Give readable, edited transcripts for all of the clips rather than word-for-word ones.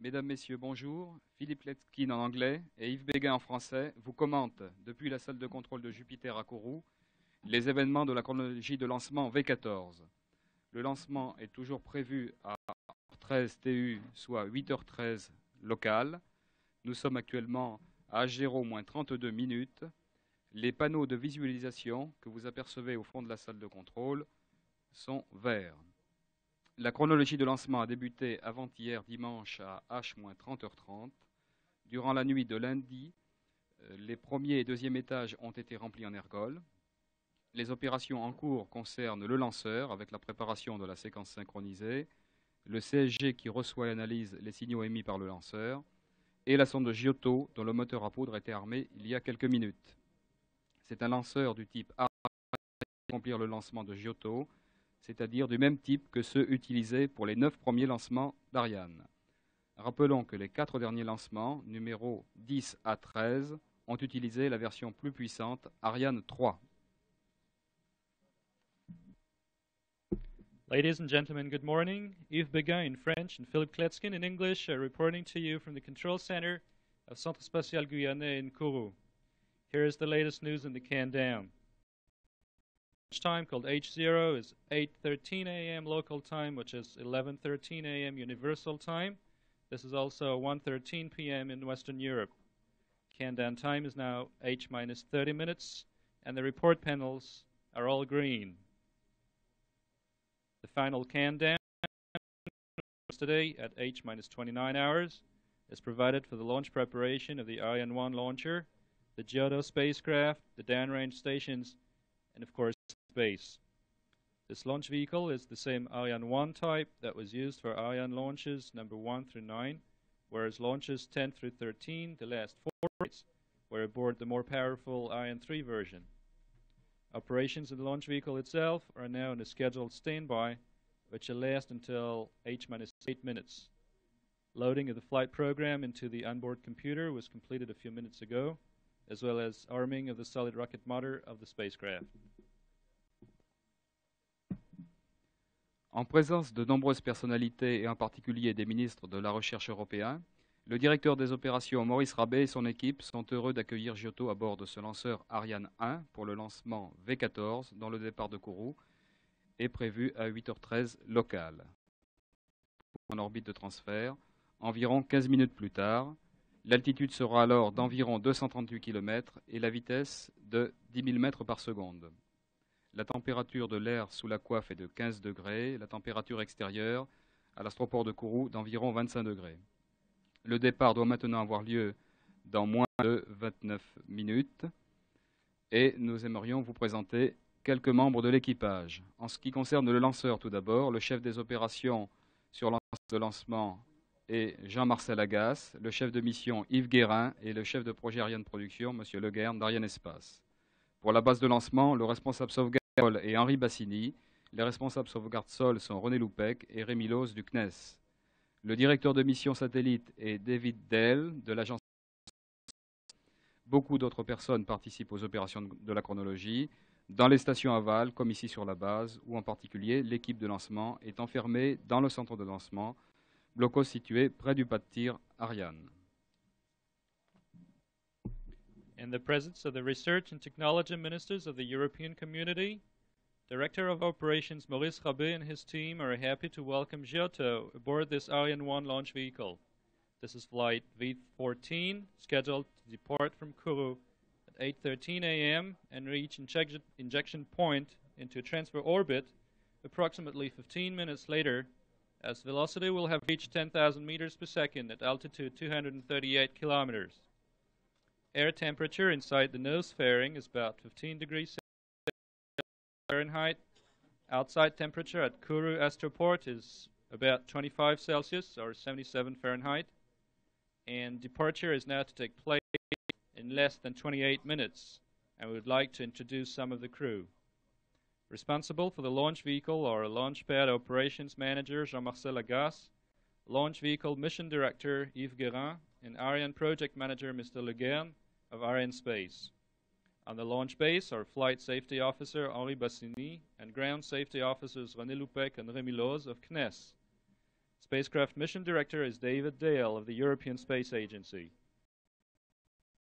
Mesdames, Messieurs, bonjour. Philippe Letskin en anglais et Yves Béguin en français vous commentent, depuis la salle de contrôle de Jupiter à Kourou, les événements de la chronologie de lancement V14. Le lancement est toujours prévu à 13 TU, soit 8h13 local. Nous sommes actuellement à H0-32 minutes. Les panneaux de visualisation que vous apercevez au fond de la salle de contrôle sont verts. La chronologie de lancement a débuté avant-hier dimanche à H-30h30. Durant la nuit de lundi, les premiers et deuxième étages ont été remplis en ergol. Les opérations en cours concernent le lanceur avec la préparation de la séquence synchronisée, le CSG qui reçoit et analyse les signaux émis par le lanceur, et la sonde Giotto dont le moteur à poudre a été armé il y a quelques minutes. C'est un lanceur du type A pour accomplir le lancement de Giotto, c'est-à-dire du même type que ceux utilisés pour les 9 premiers lancements d'Ariane. Rappelons que les 4 derniers lancements, numéros 10 à 13, ont utilisé la version plus puissante Ariane 3. Ladies and gentlemen, good morning. Yves Béguin in French and Philippe Kletskin in English are reporting to you from the control center of Centre Spatial Guyanais in Kourou. Here is the latest news in the countdown. Launch time called H0 is 8:13 a.m. local time, which is 11:13 a.m. universal time. This is also 1:13 p.m. in Western Europe. Countdown time is now H-30 minutes, and the report panels are all green. The final countdown today at H-29 hours is provided for the launch preparation of the Ariane 1 launcher, the Giotto spacecraft, the downrange stations, and of course space. This launch vehicle is the same Ariane 1 type that was used for Ariane launches number 1 through 9, whereas launches 10 through 13, the last 4 days, were aboard the more powerful Ariane 3 version. Operations of the launch vehicle itself are now in a scheduled standby, which will last until H-8 minutes. Loading of the flight program into the onboard computer was completed a few minutes ago, as well as arming of the solid rocket motor of the spacecraft. En présence de nombreuses personnalités et en particulier des ministres de la Recherche européens, le directeur des opérations Maurice Rabet et son équipe sont heureux d'accueillir Giotto à bord de ce lanceur Ariane 1 pour le lancement V14 dont le départ de Kourou est prévu à 8h13 local. En orbite de transfert, environ 15 minutes plus tard, l'altitude sera alors d'environ 238 km et la vitesse de 10 000 mètres par seconde. La température de l'air sous la coiffe est de 15 degrés, la température extérieure à l'astroport de Kourou d'environ 25 degrés. Le départ doit maintenant avoir lieu dans moins de 29 minutes et nous aimerions vous présenter quelques membres de l'équipage. En ce qui concerne le lanceur tout d'abord, le chef des opérations sur le lancement est Jean-Marcel Agasse, le chef de mission Yves Guérin et le chef de projet Ariane Production, M. Le Guern d'Ariane Espace. Pour la base de lancement, le responsable sauvegarde sol est Henri Bassini. Les responsables sauvegarde sol sont René Loupec et Rémi Loos du CNES. Le directeur de mission satellite est David Dell de l'agence. Beaucoup d'autres personnes participent aux opérations de la chronologie, dans les stations aval, comme ici sur la base, où en particulier l'équipe de lancement est enfermée dans le centre de lancement, blocos situé près du pas de tir Ariane. In the presence of the Research and Technology Ministers of the European Community, Director of Operations Maurice Rabet and his team are happy to welcome Giotto aboard this Ariane 1 launch vehicle. This is flight V14, scheduled to depart from Kourou at 8:13 a.m. and reach injection point into transfer orbit approximately 15 minutes later, as velocity will have reached 10,000 meters per second at altitude 238 kilometers. Air temperature inside the nose fairing is about 15 degrees Fahrenheit. Outside temperature at Kourou Astroport is about 25 Celsius or 77 Fahrenheit. And departure is now to take place in less than 28 minutes. And we would like to introduce some of the crew. Responsible for the launch vehicle are Launchpad Operations Manager Jean-Marcel Agasse, Launch Vehicle Mission Director Yves Guérin, and Ariane Project Manager Mr. Le Guern of Ariane Space. On the launch base are Flight Safety Officer Henri Bassini and Ground Safety Officers René Loupec and Rémi Loos of CNES. Spacecraft Mission Director is David Dale of the European Space Agency.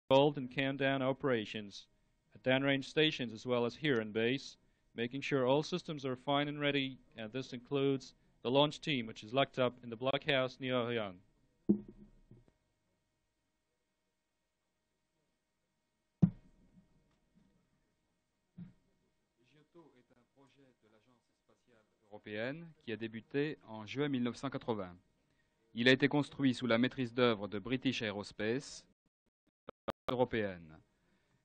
Involved in countdown operations at downrange stations as well as here in base, making sure all systems are fine and ready, and this includes the launch team, which is locked up in the blockhouse near Ariane. Giotto est un projet de l'Agence spatiale européenne qui a débuté en juin 1980. Il a été construit sous la maîtrise d'œuvre de British Aerospace européenne.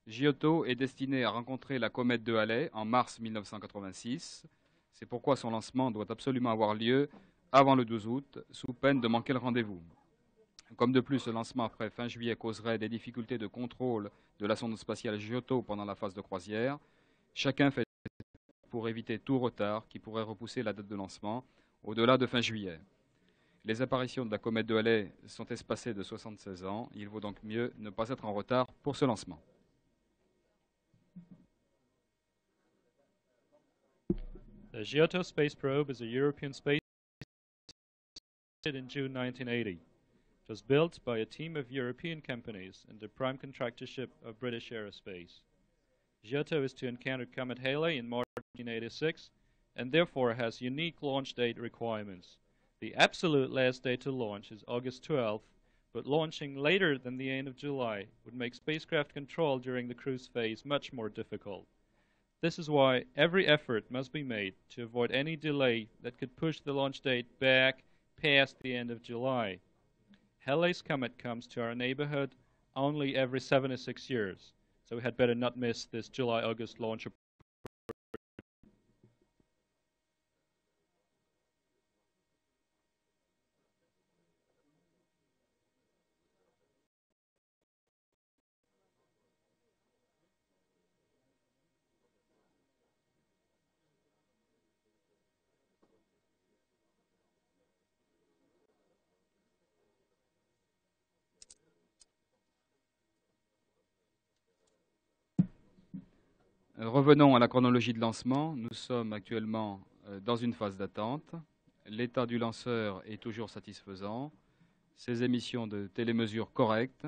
Giotto est destiné à rencontrer la comète de Halley en mars 1986. C'est pourquoi son lancement doit absolument avoir lieu avant le 12 août, sous peine de manquer le rendez-vous. Comme de plus, ce lancement après fin juillet causerait des difficultés de contrôle de la sonde spatiale Giotto pendant la phase de croisière, chacun fait pour éviter tout retard qui pourrait repousser la date de lancement au-delà de fin juillet. Les apparitions de la comète de Halley sont espacées de 76 ans. Il vaut donc mieux ne pas être en retard pour ce lancement. The Giotto space probe is a European space in June 1980. It was built by a team of European companies and the prime contractorship of British Aerospace. Giotto is to encounter Comet Halley in March 1986 and therefore has unique launch date requirements. The absolute last date to launch is August 12th, but launching later than the end of July would make spacecraft control during the cruise phase much more difficult. This is why every effort must be made to avoid any delay that could push the launch date back past the end of July. Halley's comet comes to our neighborhood only every 76 years, so we had better not miss this July-August launch. Revenons à la chronologie de lancement. Nous sommes actuellement dans une phase d'attente. L'état du lanceur est toujours satisfaisant. Ses émissions de télémesure correctes.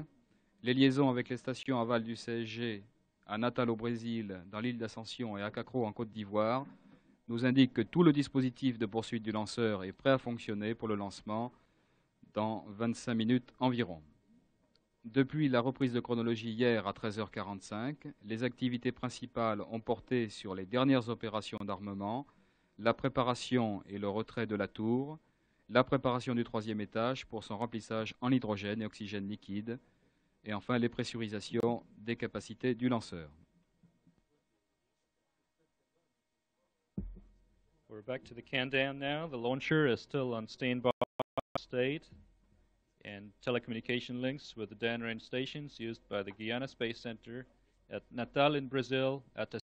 Les liaisons avec les stations aval du CSG à Natal au Brésil, dans l'île d'Ascension et à Cacro en Côte d'Ivoire nous indiquent que tout le dispositif de poursuite du lanceur est prêt à fonctionner pour le lancement dans 25 minutes environ. Depuis la reprise de chronologie hier à 13h45, les activités principales ont porté sur les dernières opérations d'armement, la préparation et le retrait de la tour, la préparation du troisième étage pour son remplissage en hydrogène et oxygène liquide, et enfin les pressurisations des capacités du lanceur. We're back to the countdown now. The launcher is still on standby state, and telecommunication links with the downrange stations used by the Guyana Space Center at Natal in Brazil, and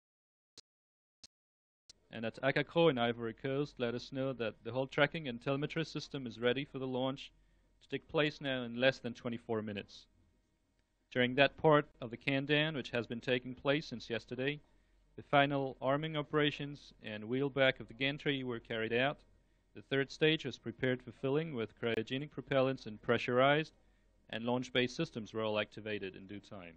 at Akakro in Ivory Coast let us know that the whole tracking and telemetry system is ready for the launch to take place now in less than 24 minutes. During that part of the countdown, which has been taking place since yesterday, the final arming operations and wheelback of the gantry were carried out. The third stage was prepared for filling with cryogenic propellants and pressurized, and launch-based systems were all activated in due time.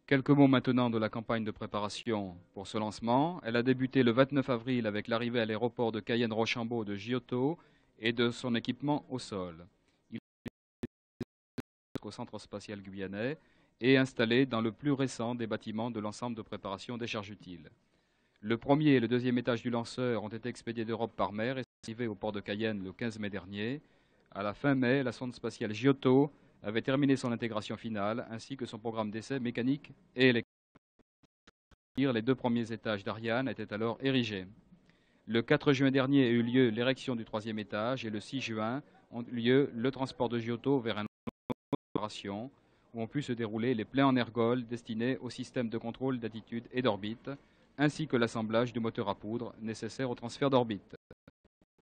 Quelques mots maintenant de la campagne de préparation pour ce lancement. Elle a débuté le 29 avril avec l'arrivée à l'aéroport de Cayenne-Rochambeau de Giotto et de son équipement au sol. Il est au centre spatial guyanais et installé dans le plus récent des bâtiments de l'ensemble de préparation des charges utiles. Le premier et le deuxième étage du lanceur ont été expédiés d'Europe par mer et sont arrivés au port de Cayenne le 15 mai dernier. À la fin mai, la sonde spatiale Giotto avait terminé son intégration finale ainsi que son programme d'essai mécanique et électrique. Les deux premiers étages d'Ariane étaient alors érigés. Le 4 juin dernier a eu lieu l'érection du troisième étage et le 6 juin ont eu lieu le transport de Giotto vers une opération où ont pu se dérouler les plans en ergol destinés au système de contrôle d'attitude et d'orbite, ainsi que l'assemblage du moteur à poudre nécessaire au transfert d'orbite.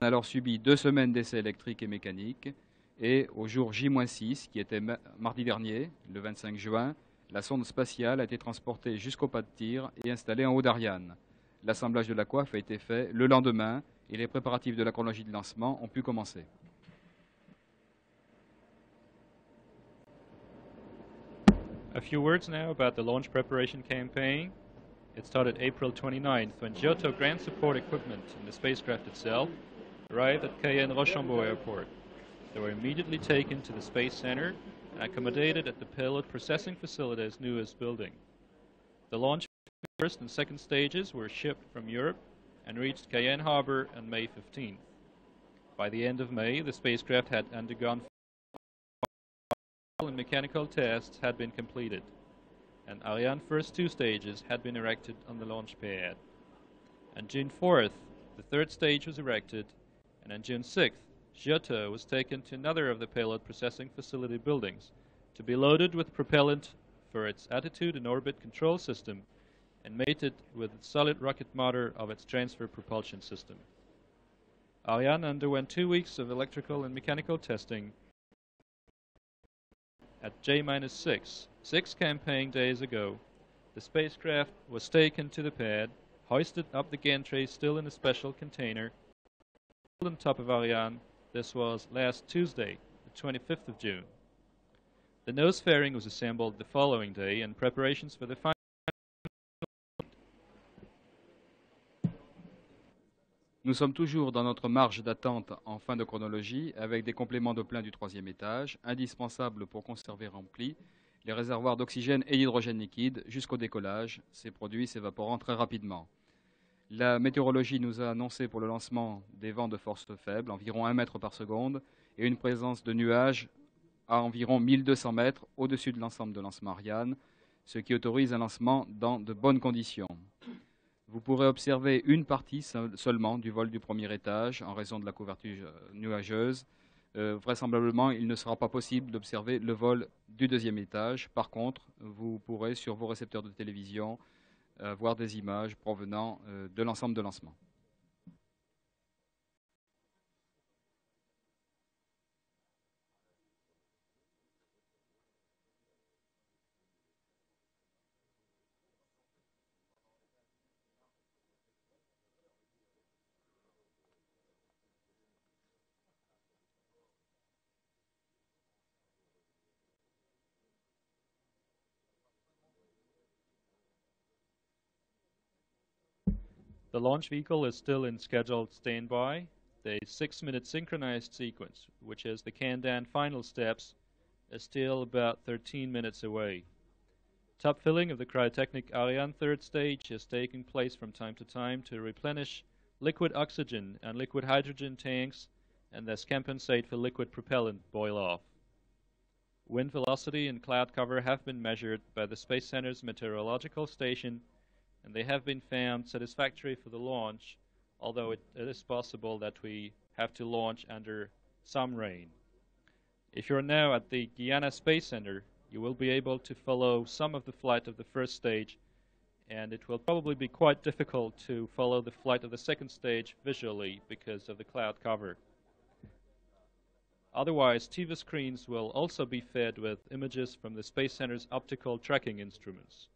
On a alors subi 2 semaines d'essais électriques et mécaniques, et au jour J-6, qui était mardi dernier, le 25 juin, la sonde spatiale a été transportée jusqu'au pas de tir et installée en haut d'Ariane. L'assemblage de la coiffe a été fait le lendemain, et les préparatifs de la chronologie de lancement ont pu commencer. A few words now about the launch preparation campaign. It started April 29th when Giotto ground support equipment and the spacecraft itself arrived at Cayenne-Rochambeau Airport. They were immediately taken to the Space Center and accommodated at the payload processing facility's newest building. The launch first and second stages were shipped from Europe and reached Cayenne Harbor on May 15th. By the end of May, the spacecraft had undergone and mechanical tests had been completed, and Ariane's first two stages had been erected on the launch pad. On June 4th, the third stage was erected, and on June 6th, Giotto was taken to another of the payload processing facility buildings to be loaded with propellant for its attitude and orbit control system and mated with the solid rocket motor of its transfer propulsion system. Ariane underwent 2 weeks of electrical and mechanical testing at J-6, 6 campaign days ago. The spacecraft was taken to the pad, hoisted up the gantry still in a special container, on top of Ariane. This was last Tuesday, the 25th of June. The nose fairing was assembled the following day, and preparations for the final. Nous sommes toujours dans notre marge d'attente en fin de chronologie avec des compléments de plein du 3e étage, indispensables pour conserver remplis les réservoirs d'oxygène et d'hydrogène liquide jusqu'au décollage, ces produits s'évaporant très rapidement. La météorologie nous a annoncé pour le lancement des vents de force faible, environ 1 mètre par seconde, et une présence de nuages à environ 1200 mètres au-dessus de l'ensemble de lancement Ariane, ce qui autorise un lancement dans de bonnes conditions. Vous pourrez observer une partie seulement du vol du 1er étage en raison de la couverture nuageuse. Vraisemblablement, il ne sera pas possible d'observer le vol du 2e étage. Par contre, vous pourrez sur vos récepteurs de télévision voir des images provenant de l'ensemble de lancement. The launch vehicle is still in scheduled standby. The 6-minute synchronized sequence, which is the Candan final steps, is still about 13 minutes away. Top filling of the cryotechnic Ariane third stage is taking place from time to time to replenish liquid oxygen and liquid hydrogen tanks and thus compensate for liquid propellant boil-off. Wind velocity and cloud cover have been measured by the Space Center's meteorological station, and they have been found satisfactory for the launch, although it is possible that we have to launch under some rain. If you're now at the Guyana Space Center, you will be able to follow some of the flight of the first stage, and it will probably be quite difficult to follow the flight of the second stage visually because of the cloud cover. Otherwise, TV screens will also be fed with images from the Space Center's optical tracking instruments.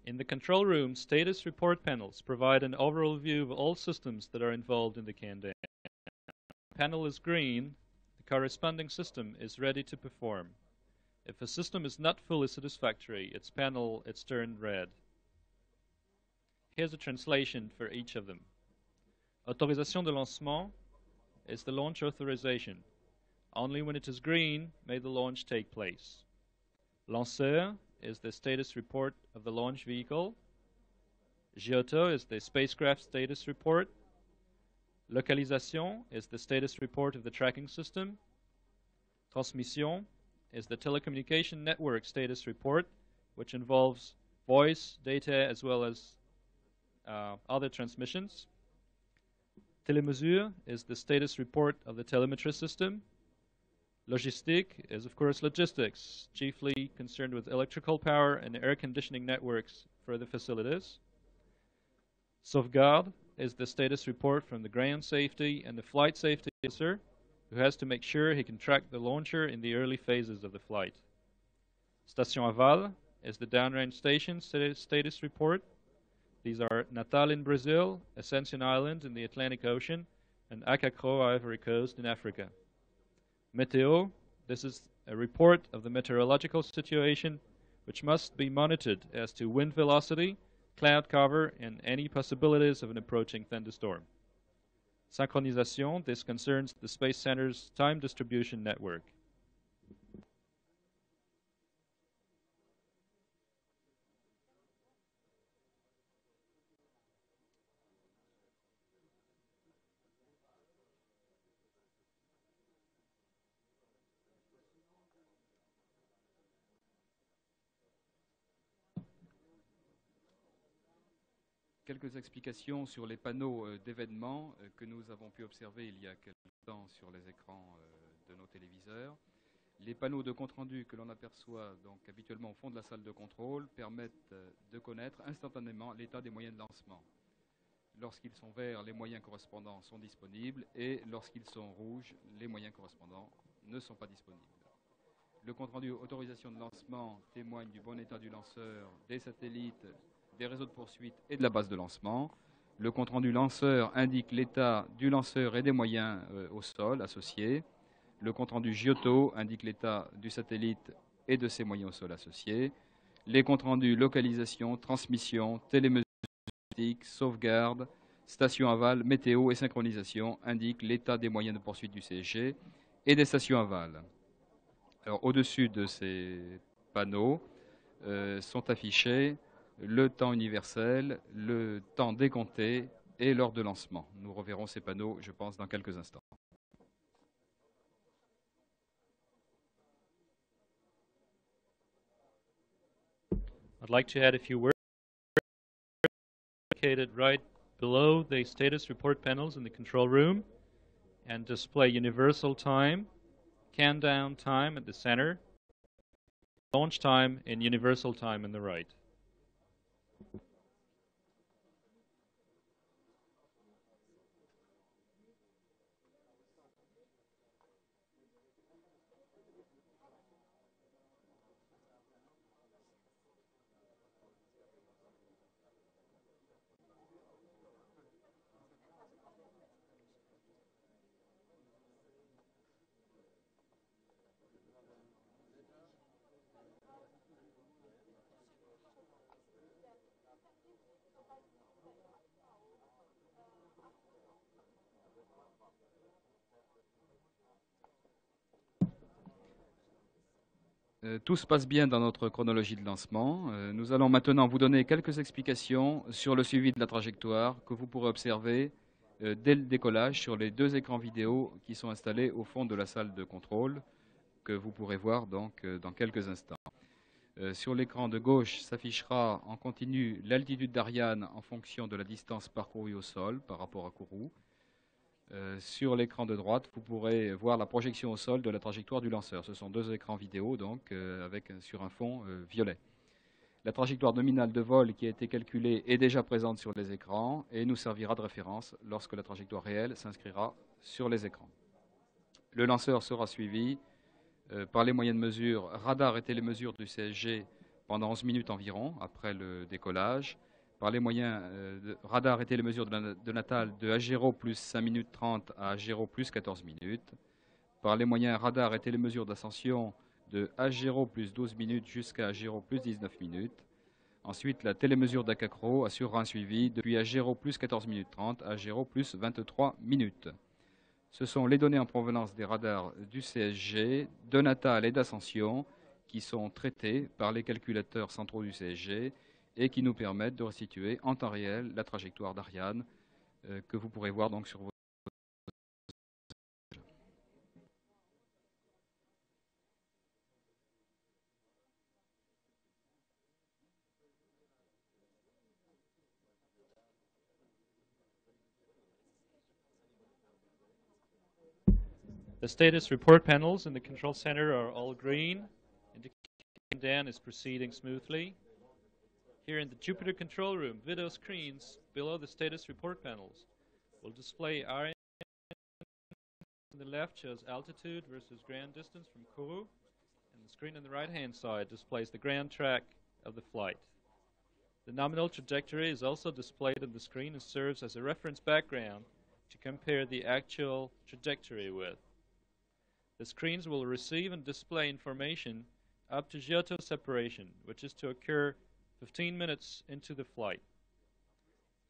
In the control room, status report panels provide an overall view of all systems that are involved in the Candan. The panel is green, the corresponding system is ready to perform. If a system is not fully satisfactory, its panel is turned red. Here's a translation for each of them. Autorisation de lancement is the launch authorization. Only when it is green may the launch take place. Lanceur is the status report of the launch vehicle. Giotto is the spacecraft status report. Localisation is the status report of the tracking system. Transmission is the telecommunication network status report, which involves voice, data, as well as other transmissions. Télémesure is the status report of the telemetry system. Logistique is, of course, logistics, chiefly concerned with electrical power and air conditioning networks for the facilities. Sauvegarde is the status report from the ground safety and the flight safety officer, who has to make sure he can track the launcher in the early phases of the flight. Station Aval is the downrange station status report. These are Natal in Brazil, Ascension Island in the Atlantic Ocean, and Akakro, Ivory Coast in Africa. Meteo, this is a report of the meteorological situation, which must be monitored as to wind velocity, cloud cover, and any possibilities of an approaching thunderstorm. Synchronisation, this concerns the Space Center's time distribution network. Quelques explications sur les panneaux d'événements que nous avons pu observer il y a quelques temps sur les écrans de nos téléviseurs. Les panneaux de compte-rendu que l'on aperçoit donc habituellement au fond de la salle de contrôle permettent de connaître instantanément l'état des moyens de lancement. Lorsqu'ils sont verts, les moyens correspondants sont disponibles et lorsqu'ils sont rouges, les moyens correspondants ne sont pas disponibles. Le compte-rendu autorisation de lancement témoigne du bon état du lanceur, des satellites, des réseaux de poursuite et de la base de lancement. Le compte-rendu lanceur indique l'état du lanceur et des moyens au sol associés. Le compte-rendu Giotto indique l'état du satellite et de ses moyens au sol associés. Les comptes-rendus localisation, transmission, télémesure, sauvegarde, station aval, météo et synchronisation indiquent l'état des moyens de poursuite du CSG et des stations aval. Alors, au-dessus de ces panneaux sont affichés le temps universel, le temps décompté et l'heure de lancement. Nous reverrons ces panneaux, je pense, dans quelques instants. I'd like to add a few words located right below the status report panels in the control room and display universal time, countdown time at the center, launch time, and universal time on the right. Tout se passe bien dans notre chronologie de lancement. Nous allons maintenant vous donner quelques explications sur le suivi de la trajectoire que vous pourrez observer dès le décollage sur les deux écrans vidéo qui sont installés au fond de la salle de contrôle que vous pourrez voir donc dans quelques instants. Sur l'écran de gauche s'affichera en continu l'altitude d'Ariane en fonction de la distance parcourue au sol par rapport à Kourou. Sur l'écran de droite, vous pourrez voir la projection au sol de la trajectoire du lanceur. Ce sont deux écrans vidéo donc sur un fond violet. La trajectoire nominale de vol qui a été calculée est déjà présente sur les écrans et nous servira de référence lorsque la trajectoire réelle s'inscrira sur les écrans. Le lanceur sera suivi par les moyens de mesure radar et télémesure du CSG pendant 11 minutes environ après le décollage, par les moyens radar et télémesure de Natal de Agero plus 5 minutes 30 à Agero plus 14 minutes, par les moyens radar et télémesure d'ascension de Agero plus 12 minutes jusqu'à Agero plus 19 minutes. Ensuite, la télémesure d'Akakro assurera un suivi depuis Agero plus 14 minutes 30 à Agero plus 23 minutes. Ce sont les données en provenance des radars du CSG, de Natal et d'Ascension qui sont traitées par les calculateurs centraux du CSG et qui nous permettent de restituer en temps réel la trajectoire d'Ariane que vous pourrez voir donc sur vos The status report panels in the control center are all green, indicating Dan is proceeding smoothly. Here in the Jupiter control room, video screens below the status report panels will display Ariane. On the left shows altitude versus ground distance from Kourou, and the screen on the right-hand side displays the ground track of the flight. The nominal trajectory is also displayed on the screen and serves as a reference background to compare the actual trajectory with. The screens will receive and display information up to Giotto separation, which is to occur 15 minutes into the flight.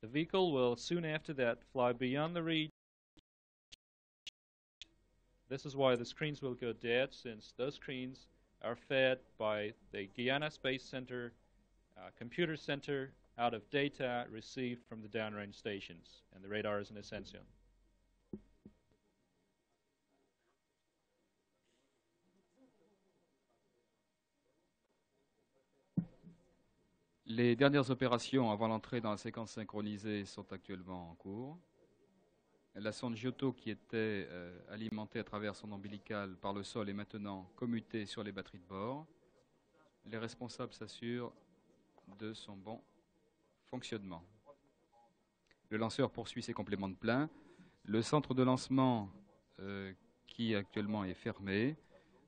The vehicle will soon after that fly beyond the region. This is why the screens will go dead, since those screens are fed by the Guyana Space Center computer center out of data received from the downrange stations, and the radar is in Ascension. Les dernières opérations avant l'entrée dans la séquence synchronisée sont actuellement en cours. La sonde Giotto, qui était alimentée à travers son ombilical par le sol, est maintenant commutée sur les batteries de bord. Les responsables s'assurent de son bon fonctionnement. Le lanceur poursuit ses compléments de plein. Le centre de lancement, qui actuellement est fermé,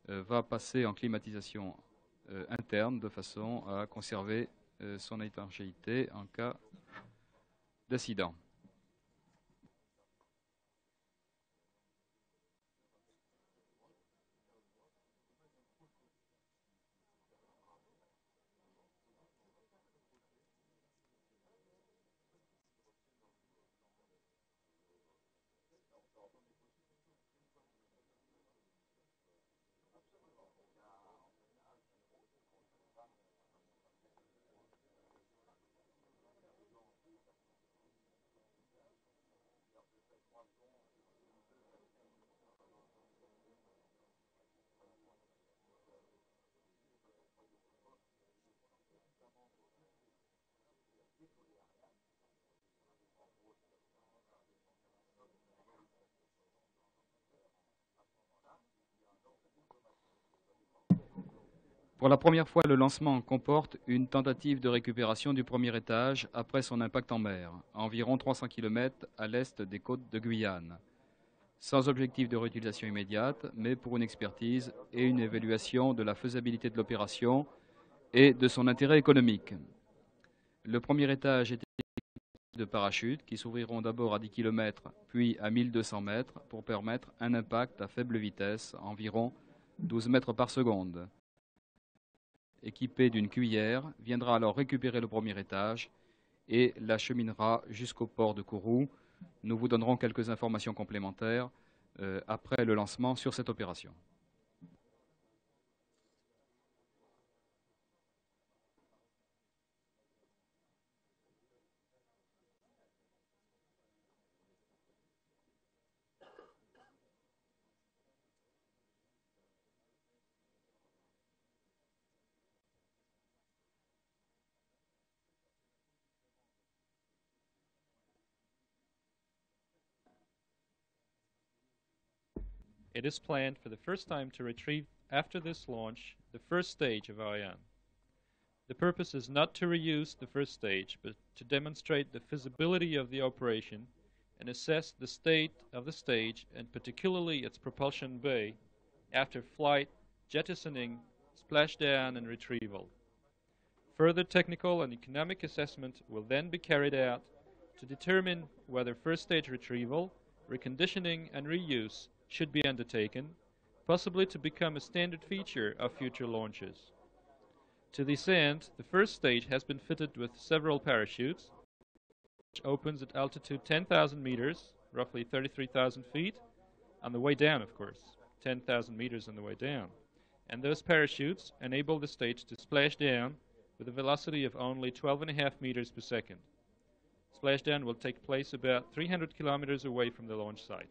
va passer en climatisation interne de façon à conserver son étanchéité en cas d'accident. Pour la première fois, le lancement comporte une tentative de récupération du premier étage après son impact en mer, à environ 300 km à l'est des côtes de Guyane, sans objectif de réutilisation immédiate, mais pour une expertise et une évaluation de la faisabilité de l'opération et de son intérêt économique. Le premier étage est équipé de parachutes qui s'ouvriront d'abord à 10 km, puis à 1200 mètres pour permettre un impact à faible vitesse, environ 12 mètres par seconde. Équipé d'une cuillère, viendra alors récupérer le premier étage et l'acheminera jusqu'au port de Kourou. Nous vous donnerons quelques informations complémentaires après le lancement sur cette opération. It is planned for the first time to retrieve, after this launch, the first stage of Ariane. The purpose is not to reuse the first stage, but to demonstrate the feasibility of the operation and assess the state of the stage, and particularly its propulsion bay, after flight, jettisoning, splashdown, and retrieval. Further technical and economic assessment will then be carried out to determine whether first stage retrieval, reconditioning, and reuse should be undertaken, possibly to become a standard feature of future launches. To this end, the first stage has been fitted with several parachutes, which opens at altitude 10,000 meters, roughly 33,000 feet, on the way down, of course, 10,000 meters on the way down. And those parachutes enable the stage to splash down with a velocity of only 12.5 meters per second. Splashdown will take place about 300 kilometers away from the launch site.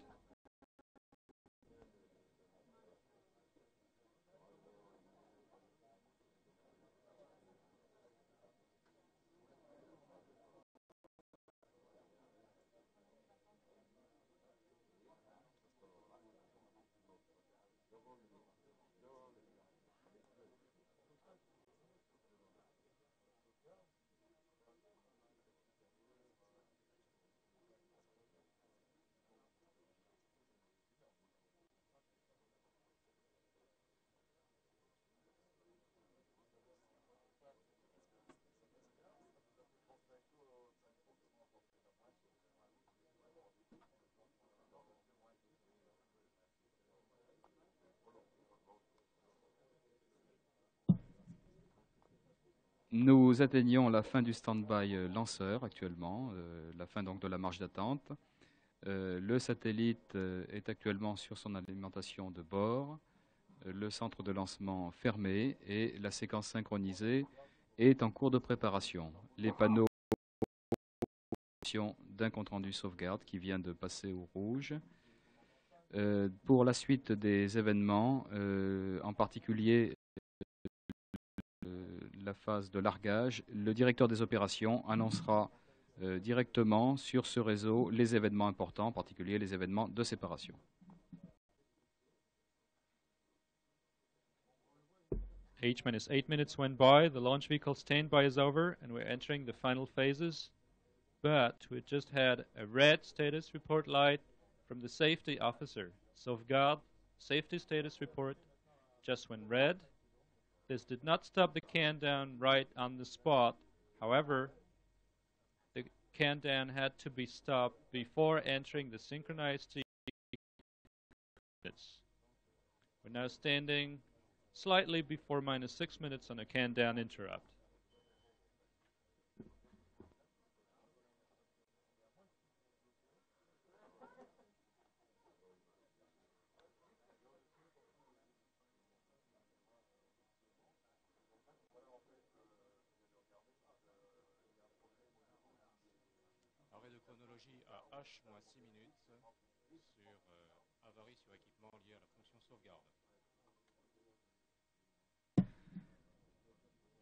Nous atteignons la fin du stand-by lanceur actuellement, la fin donc de la marche d'attente. Le satellite est actuellement sur son alimentation de bord, le centre de lancement fermé et la séquence synchronisée est en cours de préparation. Les panneaux d'un compte-rendu sauvegarde qui vient de passer au rouge. Pour la suite des événements, en particulier la phase de largage, le directeur des opérations annoncera directement sur ce réseau les événements importants, en particulier les événements de séparation. H-8 minutes went by, the launch vehicle standby is over, and we're entering the final phases. But we just had a red status report light from the safety officer. Sauvegarde, safety status report, just went red. This did not stop the can-down right on the spot. However, the can-down had to be stopped before entering the synchronized sequence. We're now standing slightly before -6 minutes on a can-down interrupt. Arrêt de chronologie à H-6 minutes sur avarie sur équipement lié à la fonction sauvegarde.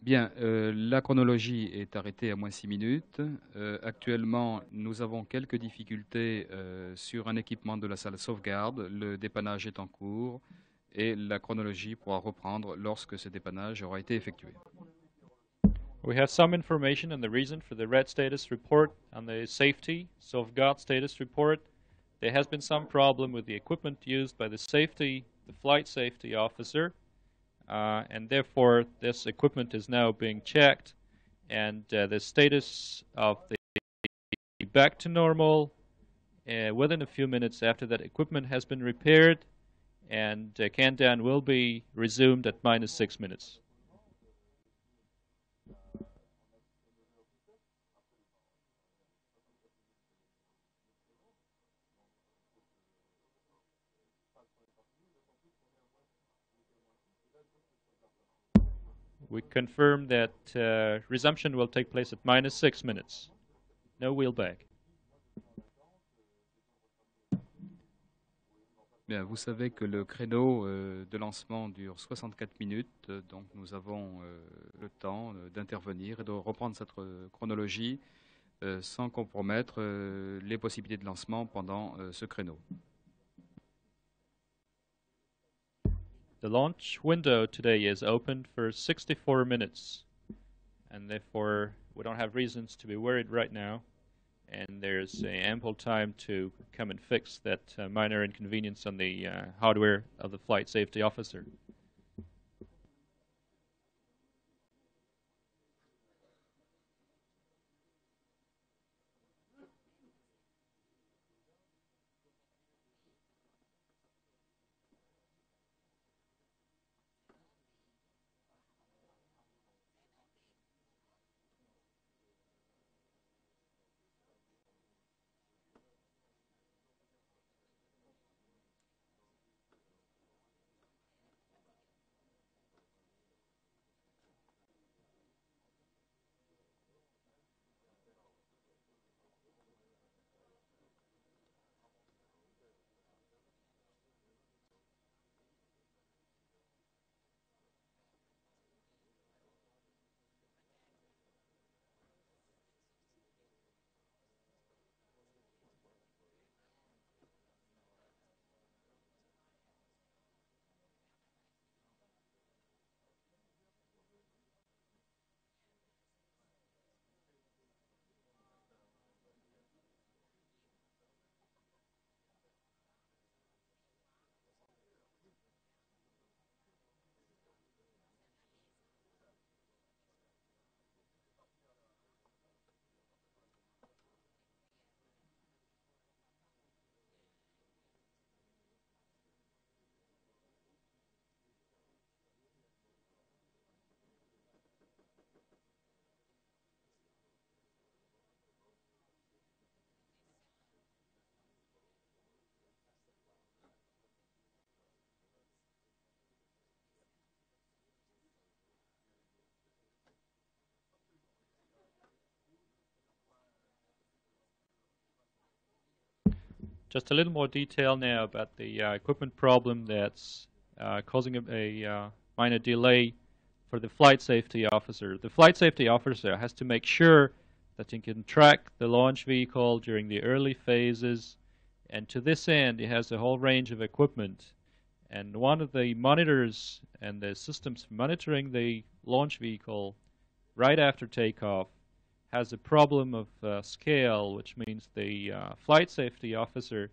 Bien, la chronologie est arrêtée à -6 minutes. Actuellement, nous avons quelques difficultés sur un équipement de la salle sauvegarde. Le dépannage est en cours et la chronologie pourra reprendre lorsque ce dépannage aura été effectué. We have some information on the reason for the red status report on the safety Sauvegarde status report. There has been some problem with the equipment used by the flight safety officer, and therefore this equipment is now being checked, and the status of the back to normal within a few minutes after that equipment has been repaired, and can-down will be resumed at -6 minutes. We confirm that resumption will take place at -6 minutes. No wheelback. Bien, vous savez que le créneau de lancement dure 64 minutes, donc nous avons le temps d'intervenir et de reprendre cette chronologie sans compromettre les possibilités de lancement pendant ce créneau. The launch window today is open for 64 minutes, and therefore we don't have reasons to be worried right now, and there's ample time to come and fix that minor inconvenience on the hardware of the flight safety officer. Just a little more detail now about the equipment problem that's causing a minor delay for the flight safety officer. The flight safety officer has to make sure that he can track the launch vehicle during the early phases, and to this end he has a whole range of equipment. And one of the monitors and the systems monitoring the launch vehicle right after takeoff has a problem of scale, which means the flight safety officer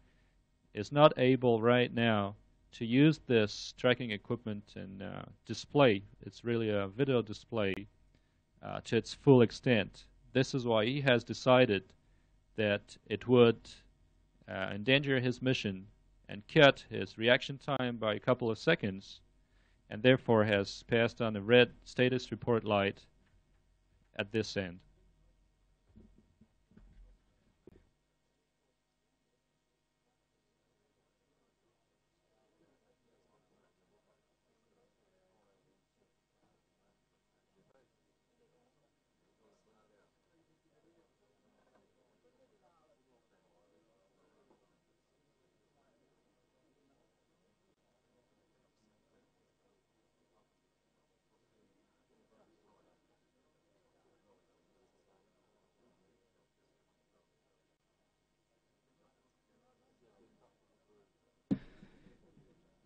is not able right now to use this tracking equipment and display. It's really a video display to its full extent. This is why he has decided that it would endanger his mission and cut his reaction time by a couple of seconds, and therefore has passed on a red status report light at this end.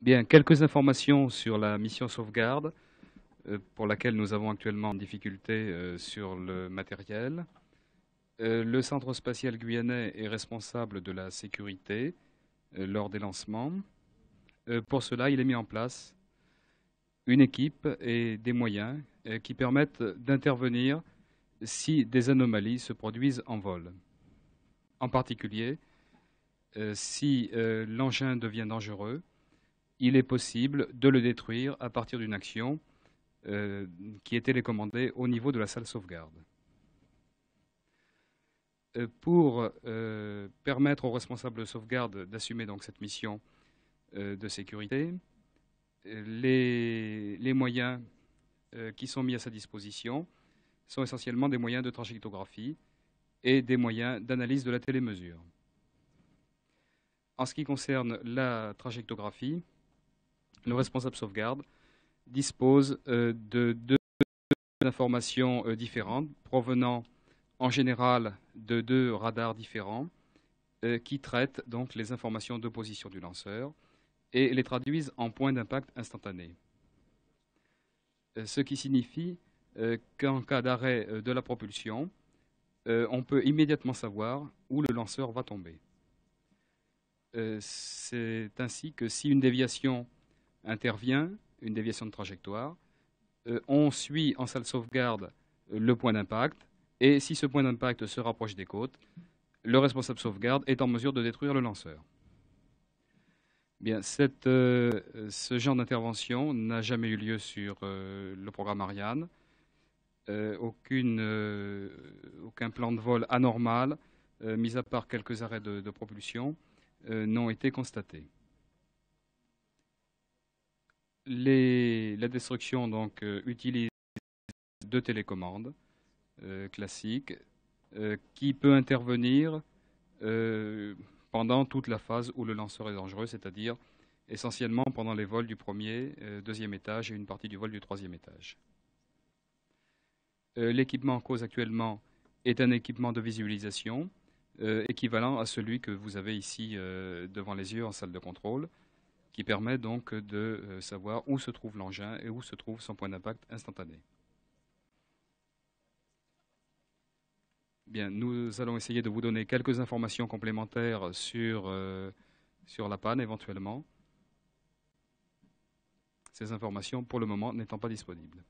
Bien, quelques informations sur la mission sauvegarde, pour laquelle nous avons actuellement en difficulté sur le matériel. Le Centre spatial guyanais est responsable de la sécurité lors des lancements. Pour cela, il a mis en place une équipe et des moyens qui permettent d'intervenir si des anomalies se produisent en vol. En particulier, si l'engin devient dangereux, il est possible de le détruire à partir d'une action qui est télécommandée au niveau de la salle sauvegarde. Pour permettre aux responsables de sauvegarde d'assumer donc cette mission de sécurité, les moyens qui sont mis à sa disposition sont essentiellement des moyens de trajectographie et des moyens d'analyse de la télémesure. En ce qui concerne la trajectographie, le responsable sauvegarde dispose de deux informations différentes provenant en général de deux radars différents qui traitent donc les informations de position du lanceur et les traduisent en points d'impact instantanés. Ce qui signifie qu'en cas d'arrêt de la propulsion, on peut immédiatement savoir où le lanceur va tomber. C'est ainsi que si une déviation intervient, une déviation de trajectoire, on suit en salle sauvegarde le point d'impact, et si ce point d'impact se rapproche des côtes, le responsable sauvegarde est en mesure de détruire le lanceur. Bien, ce genre d'intervention n'a jamais eu lieu sur le programme Ariane. Aucun plan de vol anormal, mis à part quelques arrêts de propulsion, n'ont été constatés. La destruction donc utilise deux télécommandes classiques qui peut intervenir pendant toute la phase où le lanceur est dangereux, c'est-à-dire essentiellement pendant les vols du premier, deuxième étage et une partie du vol du troisième étage. L'équipement en cause actuellement est un équipement de visualisation équivalent à celui que vous avez ici devant les yeux en salle de contrôle, qui permet donc de savoir où se trouve l'engin et où se trouve son point d'impact instantané. Bien, nous allons essayer de vous donner quelques informations complémentaires sur la panne éventuellement. Ces informations, pour le moment, n'étant pas disponibles.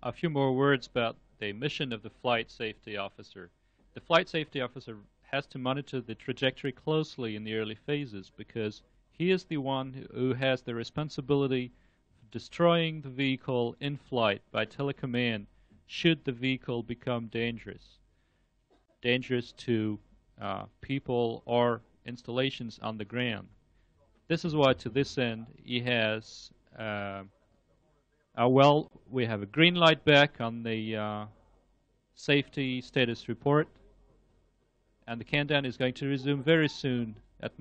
A few more words about the mission of the flight safety officer. The flight safety officer has to monitor the trajectory closely in the early phases because He is the one who has the responsibility for destroying the vehicle in flight by telecommand should the vehicle become dangerous to people or installations on the ground. This is why to this end he has we have a green light back on the safety status report, and the countdown is going to resume very soon at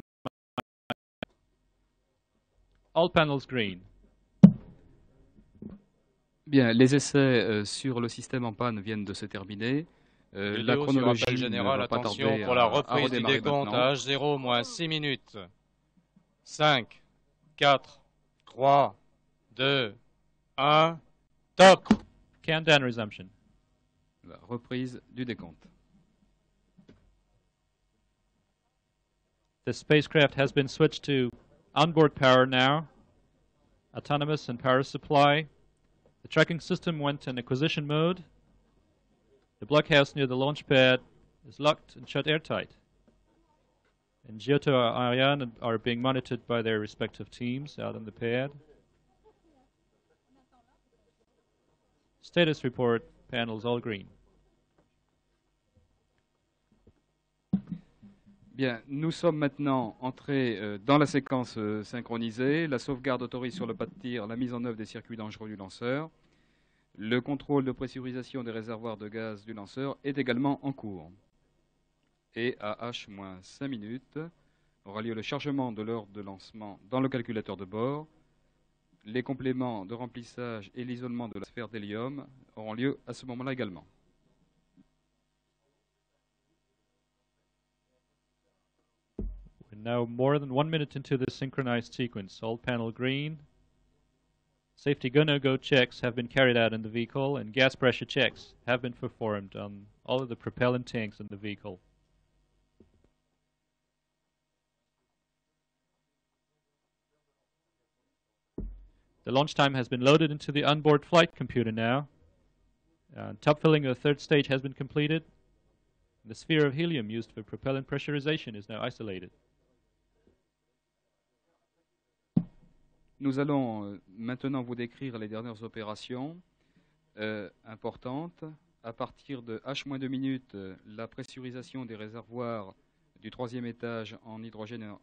all panels green. Bien, les essais sur le système en panne viennent de se terminer. La Vidéo sur chronologie appel ne général, va pas attention tarder pour la à reprise du redémarrer décompte maintenant. à H0 moins 6 minutes. 5, 4, 3, 2, 1, top! Countdown resumption. La reprise du décompte. The spacecraft has been switched to onboard power now, autonomous and power supply. The tracking system went in acquisition mode. The blockhouse near the launch pad is locked and shut airtight. And Giotto and Ariane are being monitored by their respective teams out on the pad. Status report, panels all green. Bien, nous sommes maintenant entrés dans la séquence synchronisée. La sauvegarde autorise sur le pas de tir la mise en œuvre des circuits dangereux du lanceur. Le contrôle de pressurisation des réservoirs de gaz du lanceur est également en cours. Et à H-5 minutes aura lieu le chargement de l'heure de lancement dans le calculateur de bord. Les compléments de remplissage et l'isolement de la sphère d'hélium auront lieu à ce moment-là également. We're now more than 1 minute into the synchronized sequence. All panel green. Safety go-no-go checks have been carried out in the vehicle, and gas pressure checks have been performed on all of the propellant tanks in the vehicle. The launch time has been loaded into the onboard flight computer now. Top filling of the third stage has been completed. The sphere of helium used for propellant pressurization is now isolated. Nous allons maintenant vous décrire les dernières opérations importantes. À partir de H-2 minutes, la pressurisation des réservoirs du troisième étage en hydrogène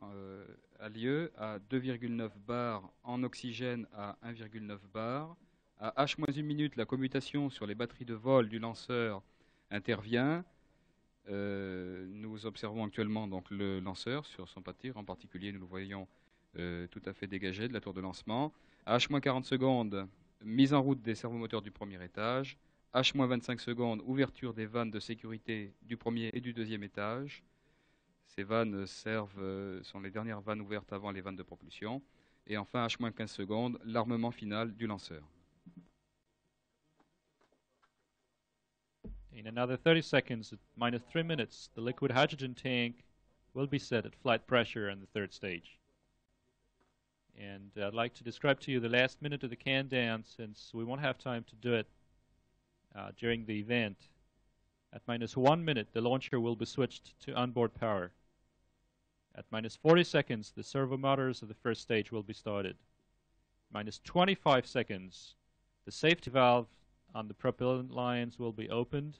a lieu à 2,9 bars, en oxygène à 1,9 bars. À H-1 minute, la commutation sur les batteries de vol du lanceur intervient. Nous observons actuellement donc le lanceur sur son pas de tir. En particulier, nous le voyons tout à fait dégagé de la tour de lancement. À H-40 secondes, mise en route des servomoteurs du premier étage. H-25 secondes, ouverture des vannes de sécurité du premier et du deuxième étage. Ces vannes sont les dernières vannes ouvertes avant les vannes de propulsion. Et enfin, H-15 secondes, l'armement final du lanceur. In another 30 seconds, at -3 minutes, the liquid hydrogen tank will be set at flight pressure on the third stage. And I'd like to describe to you the last minute of the countdown, since we won't have time to do it during the event. At -1 minute, the launcher will be switched to onboard power. At -40 seconds, the servo motors of the first stage will be started. -25 seconds, the safety valve on the propellant lines will be opened.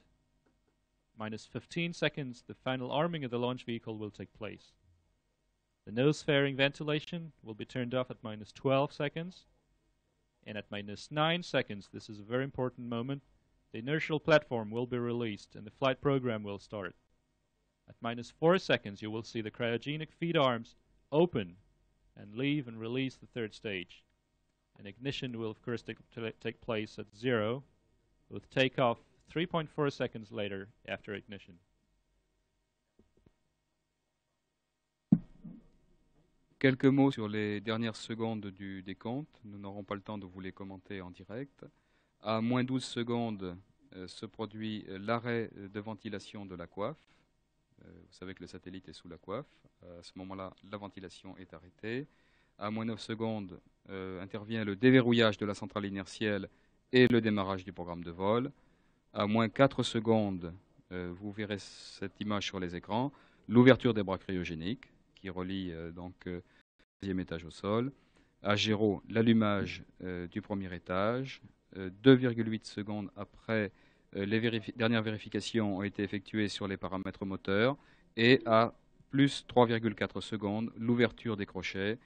-15 seconds, the final arming of the launch vehicle will take place. The nose fairing ventilation will be turned off at -12 seconds. And at -9 seconds, this is a very important moment, the inertial platform will be released and the flight program will start. At -4 seconds, you will see the cryogenic feed arms open and leave and release the third stage. And ignition will, of course, take place at 0, with takeoff 3.4 seconds later after ignition. Quelques mots sur les dernières secondes du décompte. Nous n'aurons pas le temps de vous les commenter en direct. À -12 secondes se produit l'arrêt de ventilation de la coiffe. Vous savez que le satellite est sous la coiffe. À ce moment-là, la ventilation est arrêtée. À -9 secondes intervient le déverrouillage de la centrale inertielle et le démarrage du programme de vol. À -4 secondes, vous verrez cette image sur les écrans, l'ouverture des bras cryogéniques qui relie donc deuxième étage au sol. H0, l'allumage du premier étage. 2,8 secondes après, les dernières vérifications ont été effectuées sur les paramètres moteurs. Et à plus 3,4 secondes, l'ouverture des crochets,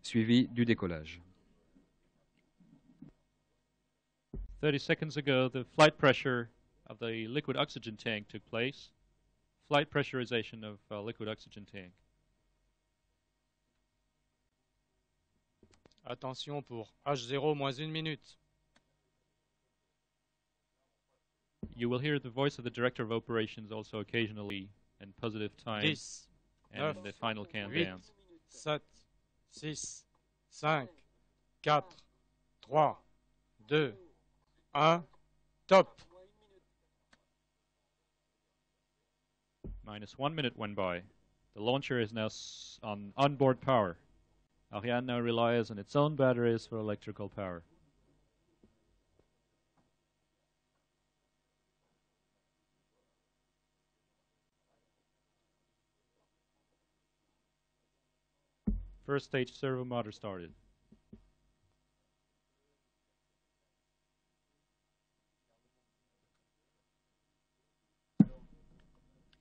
suivie du décollage. 30 seconds ago, the flight pressure of the liquid oxygen tank took place. Flight pressurization of liquid oxygen tank. Attention pour H0 moins 1 minute. You will hear the voice of the director of operations also occasionally in positive time 10, and 9, the final 8, countdown. 7, 6, 5, 4, 3, 2, 1, top. Minus 1 minute went by. The launcher is now on onboard power. Ariane now relies on its own batteries for electrical power. First stage servo motor started.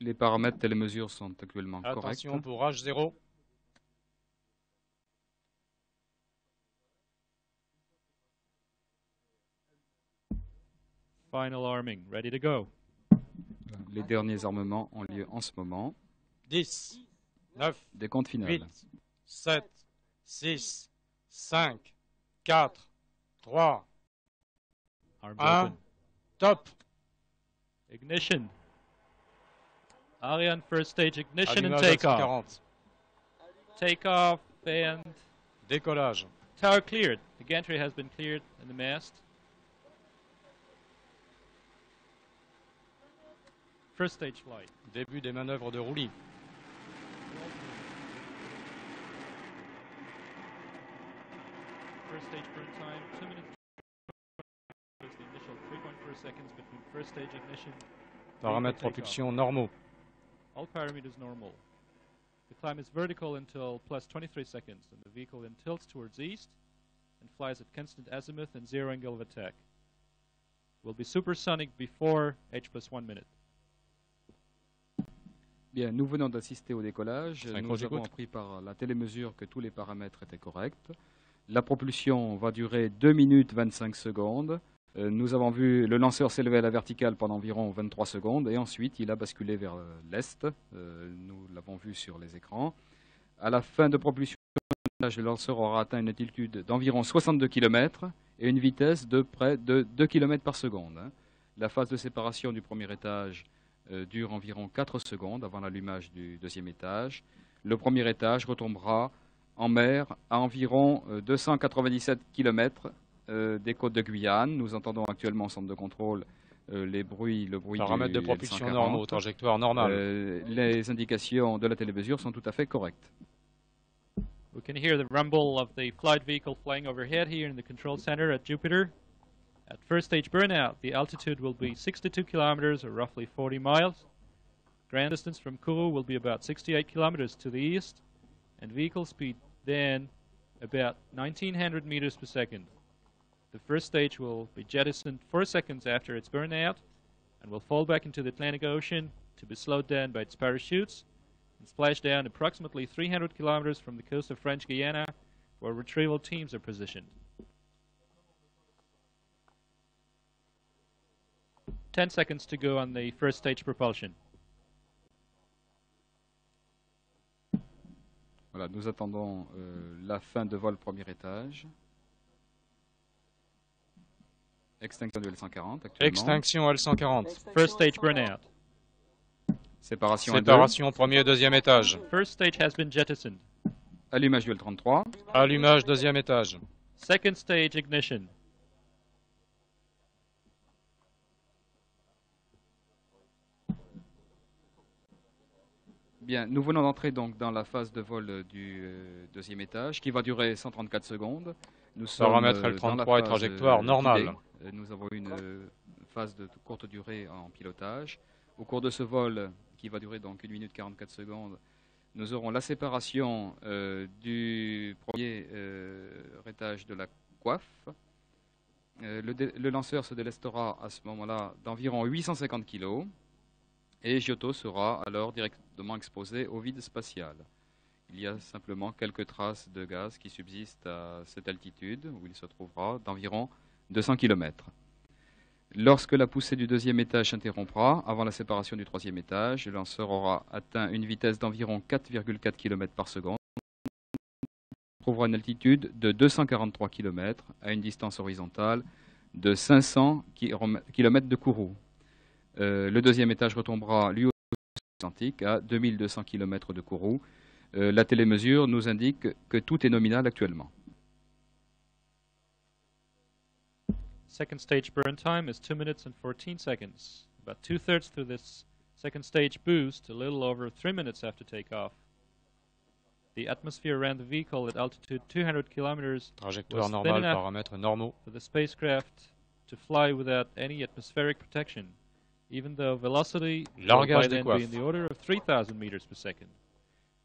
Les paramètres et les mesures sont actuellement corrects. Attention pour H0. Final arming, ready to go. Les derniers armements ont lieu en ce moment. 10, 9, Décompte final. 8, 7, 6, 5, 4, 3, Arms 1, open. top. Ignition. Ariane first stage ignition and Allumage takeoff. L140. Takeoff and Décollage. tower cleared. The gantry has been cleared and the mast. First stage flight. Début des manœuvres de roulis. First stage burn time, 2 minutes. There's the initial 3.4 seconds between first stage ignition. Paramètres propulsion normaux. All parameters normal. The climb is vertical until plus 23 seconds, and the vehicle then tilts towards east and flies at constant azimuth and zero angle of attack. Will be supersonic before H plus 1 minute. Bien, nous venons d'assister au décollage. Synchro, Nous avons j'écoute. appris par la télémesure que tous les paramètres étaient corrects. La propulsion va durer 2 minutes 25 secondes. Nous avons vu le lanceur s'élever à la verticale pendant environ 23 secondes et ensuite il a basculé vers l'est. Nous l'avons vu sur les écrans. À la fin de propulsion, le lanceur aura atteint une altitude d'environ 62 km et une vitesse de près de 2 km par seconde. La phase de séparation du premier étage dure environ 4 secondes avant l'allumage du deuxième étage. Le premier étage retombera en mer à environ 297 km des côtes de Guyane. Nous entendons actuellement au centre de contrôle le bruit Paramètres de du propulsion L140. normaux, trajectoire normale. Les indications de la télémesure sont tout à fait correctes. We can hear the rumble of the flight vehicle flying overhead here in the control center at Jupiter. At first stage burnout, the altitude will be 62 kilometers or roughly 40 miles. Ground distance from Kourou will be about 68 kilometers to the east, and vehicle speed then about 1900 meters per second. The first stage will be jettisoned 4 seconds after its burnout and will fall back into the Atlantic Ocean to be slowed down by its parachutes and splash down approximately 300 kilometers from the coast of French Guiana, where retrieval teams are positioned. 10 seconds to go on the first stage propulsion. Voilà, nous attendons la fin de vol premier étage. Extinction du L140 actuellement. Extinction L140. First stage burnout. Séparation L2. Séparation premier et deuxième étage. First stage has been jettisoned. Allumage du L33. Allumage deuxième étage. Second stage ignition. Bien, nous venons d'entrer donc dans la phase de vol du deuxième étage qui va durer 134 secondes. Nous sommes Paramètres dans la L33 et phase, trajectoire normale. guidée. Nous avons une phase de courte durée en pilotage. Au cours de ce vol, qui va durer donc 1 minute 44 secondes, nous aurons la séparation du étage de la coiffe. Le lanceur se délestera à ce moment-là d'environ 850 kg et Giotto sera alors directement exposé au vide spatial. Il y a simplement quelques traces de gaz qui subsistent à cette altitude où il se trouvera d'environ 200 km. Lorsque la poussée du deuxième étage s'interrompra, avant la séparation du troisième étage, le lanceur aura atteint une vitesse d'environ 4,4 km par seconde. Il trouvera une altitude de 243 km à une distance horizontale de 500 km de Kourou. Le deuxième étage retombera lui aussi Atlantique à 2200 km de Kourou. La télémesure nous indique que tout est nominal actuellement. Second stage burn time is 2 minutes and 14 seconds. About 2/3 through this second stage boost, a little over 3 minutes after takeoff. The atmosphere around the vehicle at altitude 200 kilometers Trajectoire normale, paramètres normaux. for the spacecraft to fly without any atmospheric protection, even though velocity will by then be in the order of 3,000 meters per second.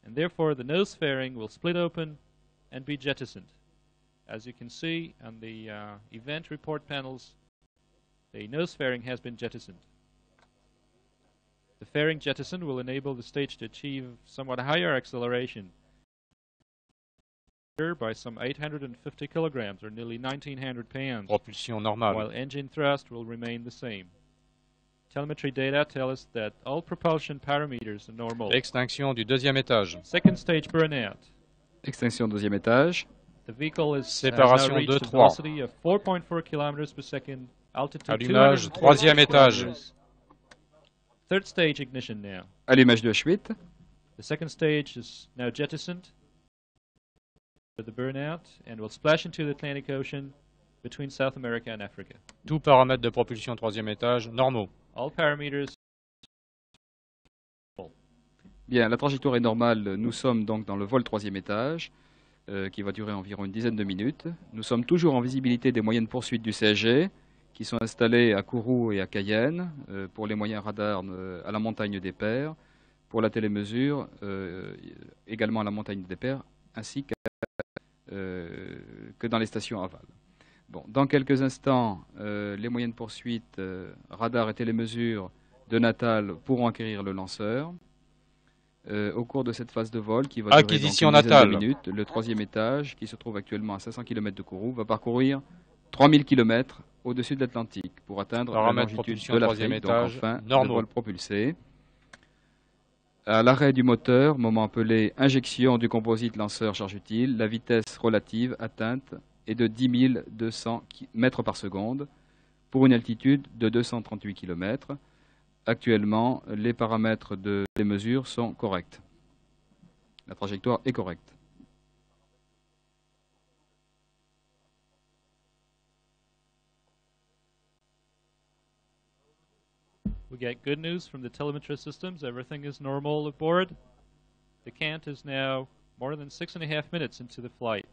And therefore the nose fairing will split open and be jettisoned. As you can see on the event report panels, the nose fairing has been jettisoned. The fairing jettison will enable the stage to achieve somewhat higher acceleration by some 850 kilograms or nearly 1,900 pounds, Propulsion normale. while engine thrust will remain the same. Telemetry data tell us that all propulsion parameters are normal. Extinction du deuxième étage. Second stage burnout. Extinction deuxième étage. The vehicle has now Séparation reached a 2-3. velocity of 4.4 km per second, altitude Allumage, 240 troisième étage. kilometers. Third stage ignition now. Allumage de Schmitt. The second stage is now jettisoned for the burnout and will splash into the Atlantic Ocean between South America and Africa. Tout paramètre de propulsion troisième étage normaux. All parameters. Bien, la trajectoire est normale. Nous sommes donc dans le vol troisième étage, qui va durer environ une dizaine de minutes. Nous sommes toujours en visibilité des moyennes poursuites du CSG, qui sont installées à Kourou et à Cayenne, pour les moyens radars à la montagne des Pères, pour la télémesure, également à la montagne des Pères, ainsi que dans les stations aval. Bon, dans quelques instants, les moyennes poursuites, radar et télémesure de Natal pourront acquérir le lanceur. Au cours de cette phase de vol qui va durer Acquisition donc une dizaine de Natal. minutes, le troisième étage, qui se trouve actuellement à 500 km de Kourou, va parcourir 3000 km au-dessus de l'Atlantique pour atteindre la Paramètres longitude propulsion de troisième l'Afrique, donc étage, enfin le normaux. vol propulsé. À l'arrêt du moteur, moment appelé injection du composite lanceur charge utile, la vitesse relative atteinte est de 10 200 mètres par seconde pour une altitude de 238 km. Actuellement, les paramètres des mesures sont corrects. La trajectoire est correcte. We get good news from the telemetry systems. Everything is normal aboard. The cant is now more than 6.5 minutes into the flight.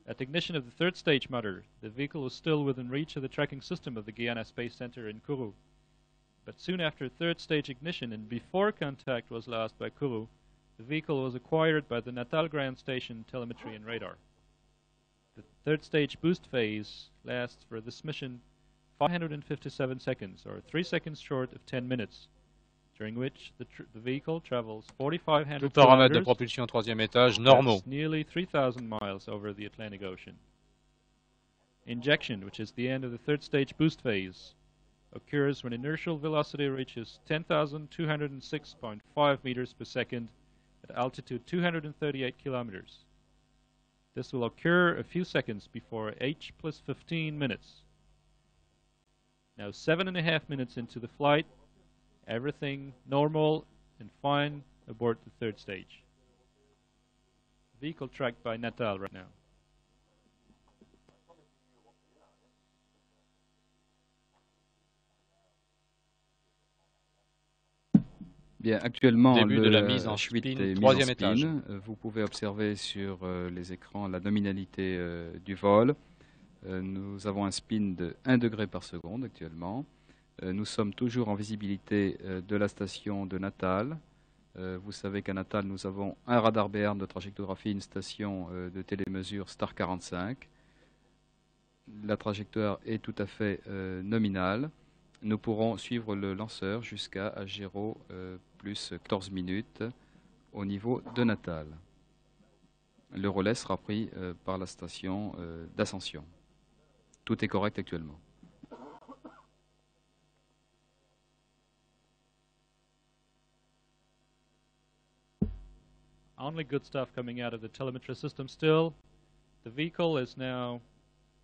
At ignition of the third stage motor, the vehicle was still within reach of the tracking system of the Guyana Space Center in Kourou. But soon after third stage ignition and before contact was lost by Kourou, the vehicle was acquired by the Natal ground station telemetry and radar. The third stage boost phase lasts for this mission 557 seconds, or 3 seconds short of 10 minutes, during which the vehicle travels 4,500 Tout paramètre de kilometers, propulsion troisième étage normaux. that's nearly 3,000 miles over the Atlantic Ocean. Injection, which is the end of the third stage boost phase, occurs when inertial velocity reaches 10,206.5 meters per second at altitude 238 kilometers. This will occur a few seconds before H plus 15 minutes. Now 7.5 minutes into the flight, everything normal and fine aboard the third stage. Vehicle tracked by Natal right now. Bien, actuellement, Début de la la mise en Schmitt spin, est mise en troisième spin. étage. Vous pouvez observer sur les écrans la nominalité du vol. Nous avons un spin de 1 degré par seconde actuellement. Nous sommes toujours en visibilité de la station de Natal. Vous savez qu'à Natal, nous avons un radar BR de trajectographie, une station de télémesure Star 45. La trajectoire est tout à fait nominale. Nous pourrons suivre le lanceur jusqu'à H0 plus 14 minutes au niveau de Natal. Le relais sera pris par la station d'Ascension. Tout est correct actuellement. Only good stuff coming out of the telemetry system still. The vehicle is now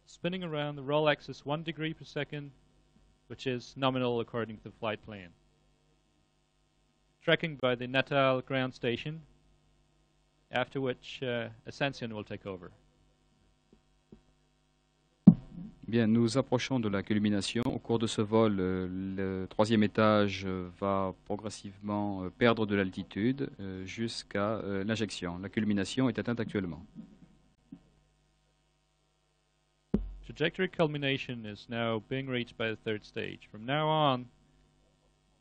spinning around the roll axis 1 degree per second, which is nominal according to the flight plan. Tracking by the Natal ground station, after which Ascension will take over. Bien, nous approchons de la culmination. Au cours de ce vol, le troisième étage va progressivement perdre de l'altitude jusqu'à l'injection. La culmination est atteinte actuellement. Trajectory culmination is now being reached by the third stage. From now on,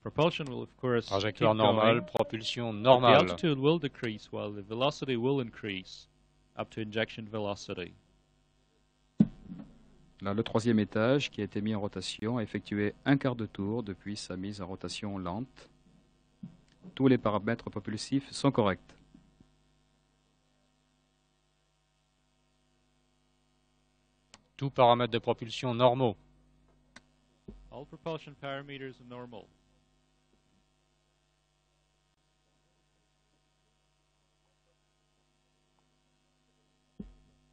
propulsion will of course Trajectoire keep going. normale, propulsion The normale. altitude will decrease while the velocity will increase up to injection velocity. Là, le troisième étage, qui a été mis en rotation, a effectué un quart de tour depuis sa mise en rotation lente. Tous les paramètres propulsifs sont corrects. Tous paramètres de propulsion normaux. All propulsion parameters are normal.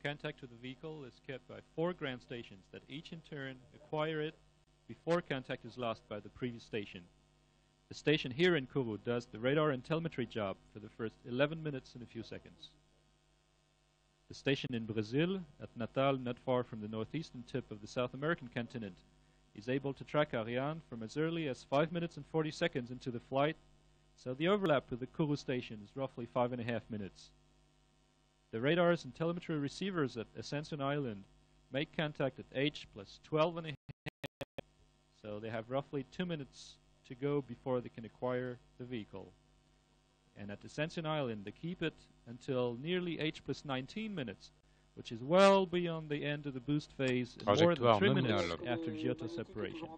Contact with the vehicle is kept by 4 ground stations that each in turn acquire it before contact is lost by the previous station. The station here in Kourou does the radar and telemetry job for the first 11 minutes and a few seconds. The station in Brazil, at Natal, not far from the northeastern tip of the South American continent, is able to track Ariane from as early as 5 minutes and 40 seconds into the flight, so the overlap with the Kourou station is roughly 5.5 minutes. The radars and telemetry receivers at Ascension Island make contact at H plus 12.5, so they have roughly 2 minutes to go before they can acquire the vehicle. And at Ascension Island, they keep it until nearly H plus 19 minutes, which is well beyond the end of the boost phase and more than 3 minutes nominale. after Giotto separation.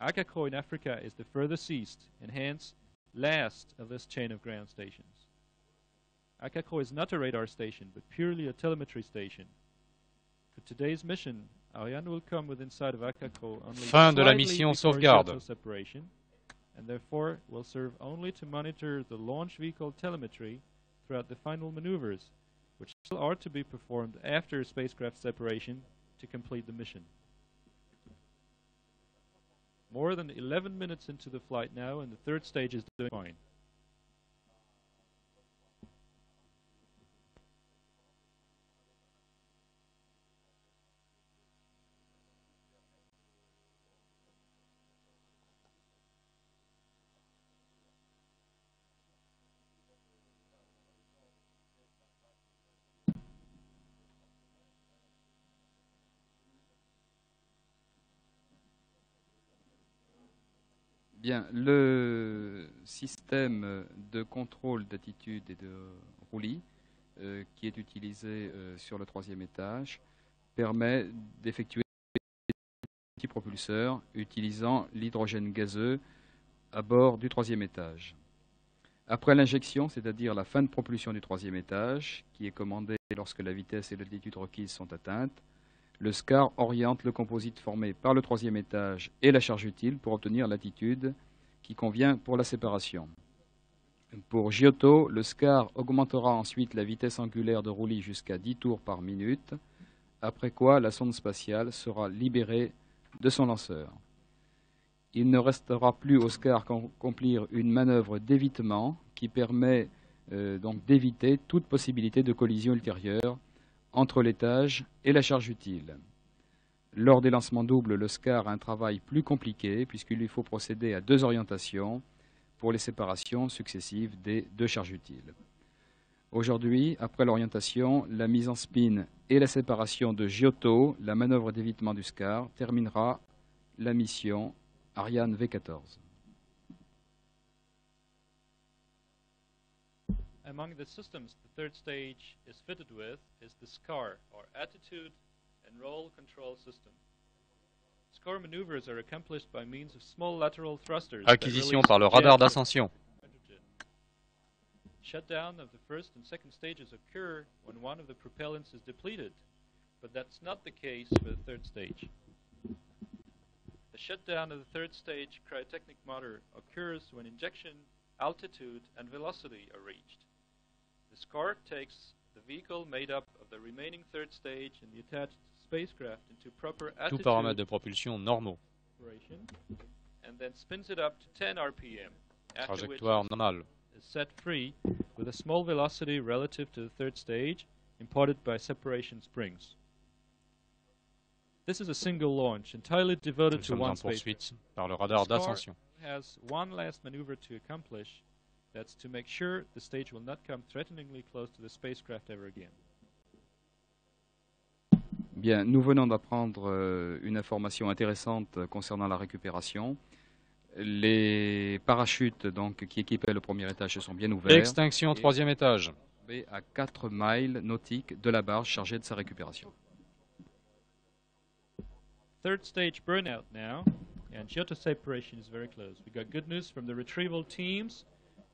Akako in Africa is the furthest east, and hence last of this chain of ground stations. Akako is not a radar station, but purely a telemetry station. For today's mission, Ariane will come within sight of Akako only Fin de la slightly mission before sauvegarde. Giotto separation, and therefore will serve only to monitor the launch vehicle telemetry throughout the final maneuvers, which still are to be performed after spacecraft separation to complete the mission. More than 11 minutes into the flight now, and the third stage is doing fine. Bien, le système de contrôle d'attitude et de roulis qui est utilisé sur le troisième étage permet d'effectuer des petits propulseurs utilisant l'hydrogène gazeux à bord du troisième étage. Après l'injection, c'est-à-dire la fin de propulsion du troisième étage, qui est commandée lorsque la vitesse et l'altitude requises sont atteintes, le SCAR oriente le composite formé par le troisième étage et la charge utile pour obtenir l'attitude qui convient pour la séparation. Pour Giotto, le SCAR augmentera ensuite la vitesse angulaire de roulis jusqu'à 10 tours par minute, après quoi la sonde spatiale sera libérée de son lanceur. Il ne restera plus au SCAR qu'accomplir une manœuvre d'évitement qui permet donc d'éviter toute possibilité de collision ultérieure entre l'étage et la charge utile. Lors des lancements doubles, le SCAR a un travail plus compliqué puisqu'il lui faut procéder à 2 orientations pour les séparations successives des 2 charges utiles. Aujourd'hui, après l'orientation, la mise en spin et la séparation de Giotto, la manœuvre d'évitement du SCAR, terminera la mission Ariane V14. among the systems the third stage is fitted with is the SCAR, or Attitude and Roll Control System. SCAR maneuvers are accomplished by means of small lateral thrusters. Acquisition par le radar d'ascension. Shutdown of the first and second stages occur when one of the propellants is depleted, but that's not the case for the third stage. The shutdown of the third stage cryotechnic motor occurs when injection, altitude, and velocity are reached. The SCAR takes the vehicle made up of the remaining third stage and the attached spacecraft into proper Tous attitude paramètres de propulsion normaux. operation, and then spins it up to 10 RPM, after which Trajectoire normale. is set free with a small velocity relative to the third stage, imparted by separation springs. This is a single launch, entirely devoted Nous to sommes one en space. poursuite par le radar d'ascension. Has one last maneuver to accomplish. That's to make sure the stage will not come threateningly close to the spacecraft ever again. Bien, nous venons d'apprendre une information intéressante concernant la récupération. Les parachutes donc, qui équipaient le premier étage se sont bien ouverts. Extinction au troisième étage. À 4 miles nautiques de la barge chargée de sa récupération. Third stage burnout now, and Giotto separation is very close. We got good news from the retrieval teams.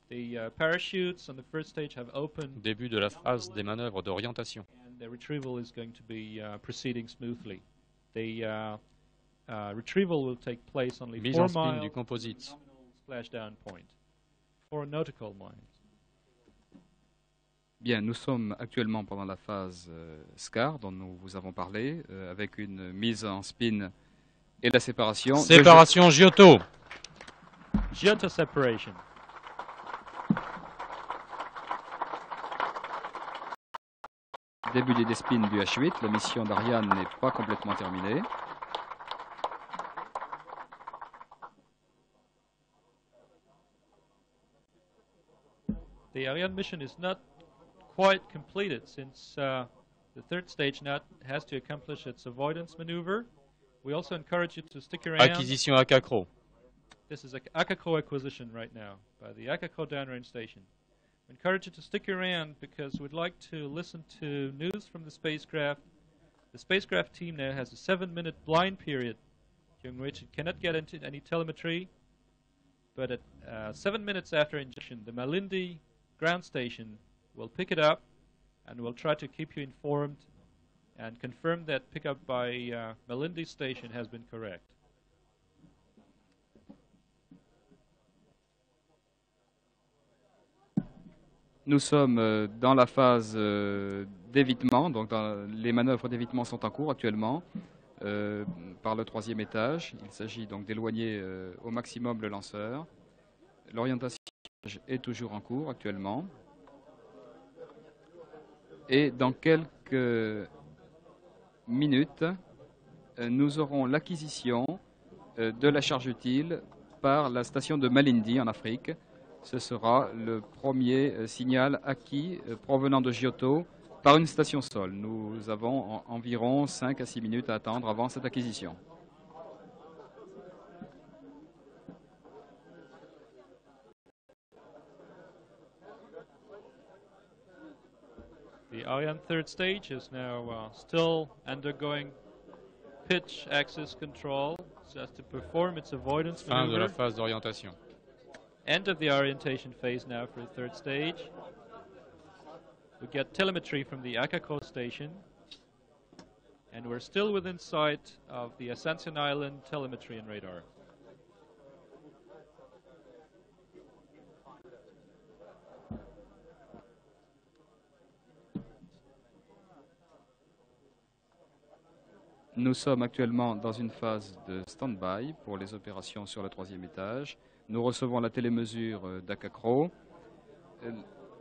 The parachutes on the first stage have opened. Début de la phase des manœuvres d'orientation. And the retrieval is going to be proceeding smoothly. The retrieval will take place only Mise 4 en spin miles du composite. splashdown point, 4 nautical miles. Bien, nous sommes actuellement pendant la phase SCAR dont nous vous avons parlé, avec une mise en spin et la séparation. Séparation Giotto. Giotto separation. Début des spins du H8, la mission d'Ariane n'est pas complètement terminée. The Ariane mission is not quite completed since the third stage now has to accomplish its avoidance maneuver. We also encourage you to stick around. Acquisition Akakro. This is an Akako acquisition right now by the Akako downrange station. We encourage you to stick around because we'd like to listen to news from the spacecraft. The spacecraft team now has a 7-minute blind period during which it cannot get into any telemetry. But at 7 minutes after injection, the Malindi ground station will pick it up and will try to keep you informed and confirm that pickup by Malindi station has been correct. Nous sommes dans la phase d'évitement, donc les manœuvres d'évitement sont en cours actuellement par le troisième étage. Il s'agit donc d'éloigner au maximum le lanceur. L'orientation est toujours en cours actuellement. Et dans quelques minutes, nous aurons l'acquisition de la charge utile par la station de Malindi en Afrique. Ce sera le premier signal acquis provenant de Giotto par une station sol. Nous avons environ 5 à 6 minutes à attendre avant cette acquisition. The Ariane third stage is now still undergoing pitch axis control so as to perform its avoidance Fin de la maneuver. phase d'orientation. End of the orientation phase now for the third stage. We get telemetry from the Akako station, and we're still within sight of the Ascension Island telemetry and radar. Nous sommes actuellement dans une phase de stand-by pour les opérations sur le troisième étage. Nous recevons la télémesure d'Akakro.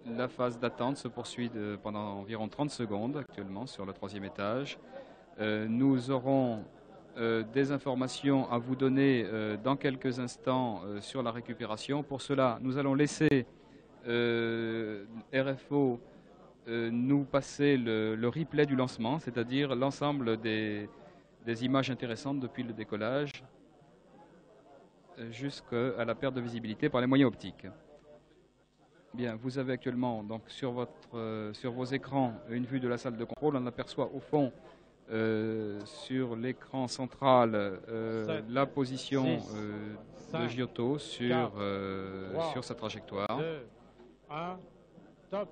La phase d'attente se poursuit pendant environ 30 secondes actuellement sur le troisième étage. Nous aurons des informations à vous donner dans quelques instants sur la récupération. Pour cela, nous allons laisser RFO nous passer le replay du lancement, c'est-à-dire l'ensemble des images intéressantes depuis le décollage jusqu'à la perte de visibilité par les moyens optiques. Bien, vous avez actuellement donc sur vos écrans une vue de la salle de contrôle. On aperçoit au fond sur l'écran central la position de Giotto sur sa trajectoire. 2, 1, top.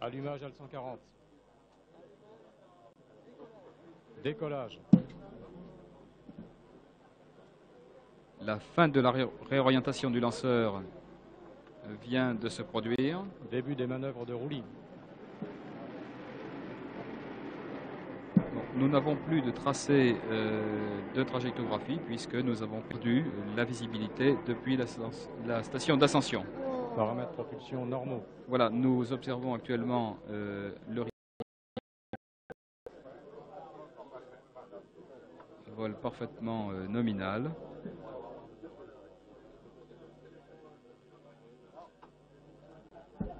Allumage AL 140. Décollage. La fin de la réorientation du lanceur vient de se produire. Début des manœuvres de roulis. Donc, nous n'avons plus de tracé de trajectographie puisque nous avons perdu la visibilité depuis la station d'ascension. Paramètres propulsion normaux. Voilà, nous observons actuellement le vol parfaitement nominal.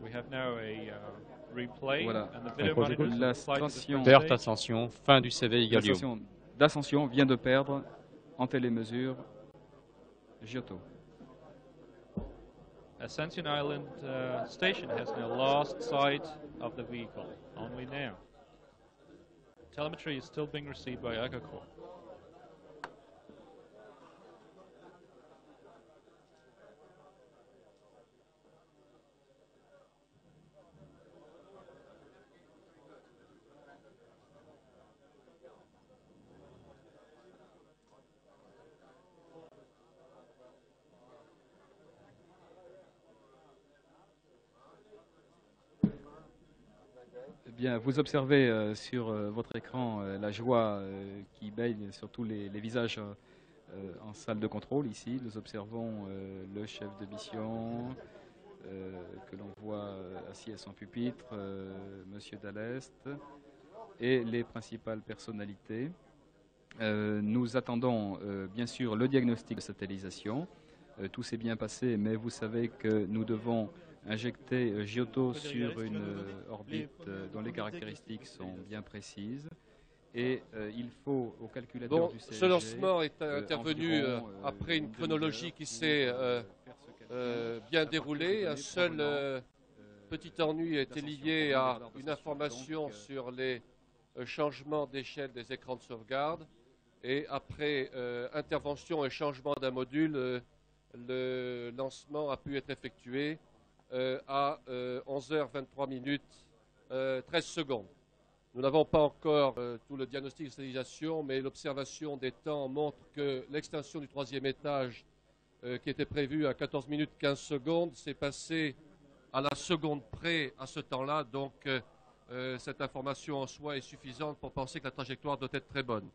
We have now a replay, Voilà. and the video Approche monitors écoute. La apply to the station first Perte stage. ascension, fin du CV La Galio. station d'ascension vient de perdre en télémesure Giotto. Ascension Island station has now lost sight of the vehicle, only now. Telemetry is still being received by Agaco. Eh bien, vous observez sur votre écran la joie qui baigne sur tous les visages en salle de contrôle. Ici, nous observons le chef de mission que l'on voit assis à son pupitre, Monsieur Dallest, et les principales personnalités. Nous attendons bien sûr le diagnostic de satellisation. Tout s'est bien passé, mais vous savez que nous devons injecter Giotto sur une orbite dont les caractéristiques sont bien précises. Et il faut au calculateur Bon, du CLG, ce lancement est intervenu environ, après une demi-heure chronologie qui pour, s'est faire ce calcul. bien À partir déroulée. de Un données, seul probablement, petit ennui a été d'ascension, lié probablement à d'erreur une d'ascension. information Donc, sur les changements d'échelle des écrans de sauvegarde. Et après intervention et changement d'un module, le lancement a pu être effectué à 11h23 minutes 13 secondes. Nous n'avons pas encore tout le diagnostic de stabilisation, mais l'observation des temps montre que l'extension du troisième étage, qui était prévue à 14 minutes 15 secondes, s'est passée à la seconde près à ce temps-là. Donc, cette information en soi est suffisante pour penser que la trajectoire doit être très bonne.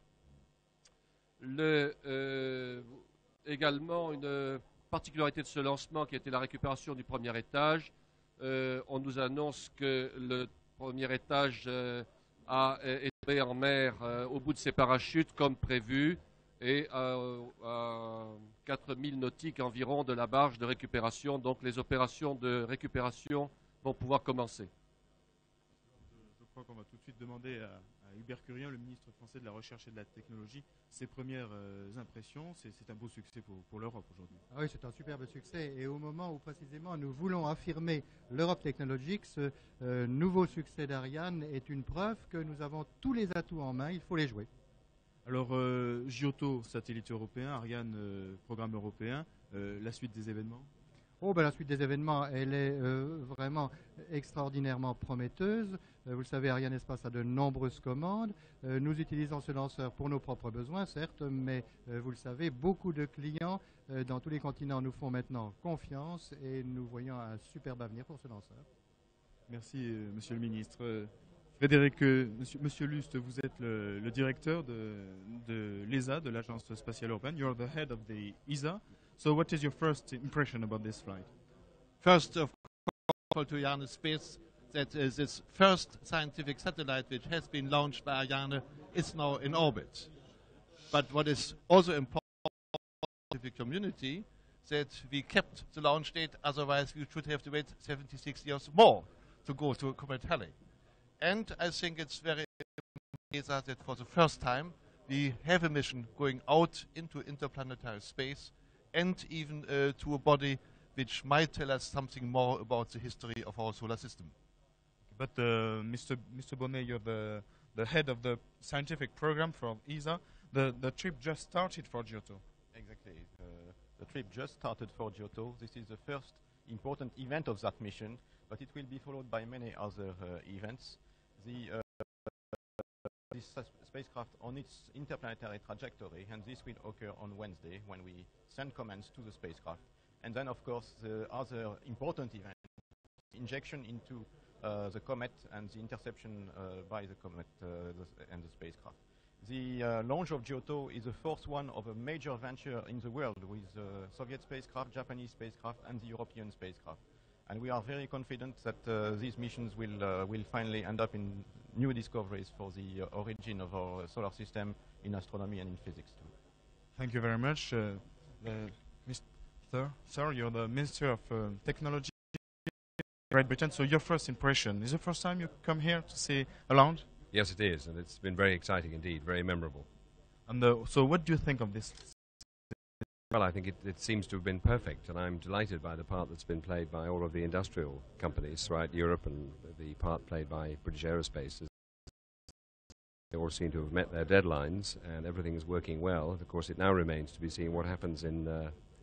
Également, une particularité de ce lancement qui était la récupération du premier étage. On nous annonce que le premier étage a été en mer au bout de ses parachutes comme prévu et à 4000 nautiques environ de la barge de récupération. Donc les opérations de récupération vont pouvoir commencer. Je crois qu'on va tout de suite demander à Hubert Curien, le ministre français de la Recherche et de la Technologie, ses premières impressions. C'est un beau succès pour l'Europe aujourd'hui. Ah oui, c'est un superbe succès. Et au moment où précisément nous voulons affirmer l'Europe technologique, ce nouveau succès d'Ariane est une preuve que nous avons tous les atouts en main, il faut les jouer. Alors, Giotto, satellite européen, Ariane, programme européen, la suite des événements? Oh, ben, la suite des événements, elle est vraiment extraordinairement prometteuse. Vous le savez, Arianespace a de nombreuses commandes. Nous utilisons ce lanceur pour nos propres besoins, certes, mais vous le savez, beaucoup de clients dans tous les continents nous font maintenant confiance et nous voyons un superbe avenir pour ce lanceur. Merci, Monsieur le ministre. Frédéric, Monsieur Lust, vous êtes le directeur de l'ESA, de l'Agence spatiale européenne. You're the head of the ESA. So what is your first impression about this flight? First, of course, to Arianespace, that this first scientific satellite which has been launched by Ariane is now in orbit. But what is also important for the scientific community, that we kept the launch date, otherwise we should have to wait 76 years more to go to Comet Halley. And I think it's very important that for the first time we have a mission going out into interplanetary space and even to a body which might tell us something more about the history of our solar system. But Mr. Bonnet, you're the head of the scientific program from ESA. The trip just started for Giotto. Exactly. The trip just started for Giotto. This is the first important event of that mission, but it will be followed by many other events. This spacecraft on its interplanetary trajectory, and this will occur on Wednesday when we send commands to the spacecraft. And then, of course, the other important event, injection into the comet and the interception by the comet and the spacecraft. The launch of Giotto is the first one of a major venture in the world with Soviet spacecraft, Japanese spacecraft, and the European spacecraft. And we are very confident that these missions will finally end up in new discoveries for the origin of our solar system in astronomy and in physics too. Thank you very much. Sir, you're the Minister of Technology in Great Britain, so your first impression, is it the first time you come here to see a launch? Yes, it is, and it's been very exciting indeed, very memorable. And so what do you think of this? Well, I think it seems to have been perfect, and I'm delighted by the part that's been played by all of the industrial companies throughout Europe and the part played by British Aerospace. They all seem to have met their deadlines, and everything is working well. Of course, it now remains to be seen what happens in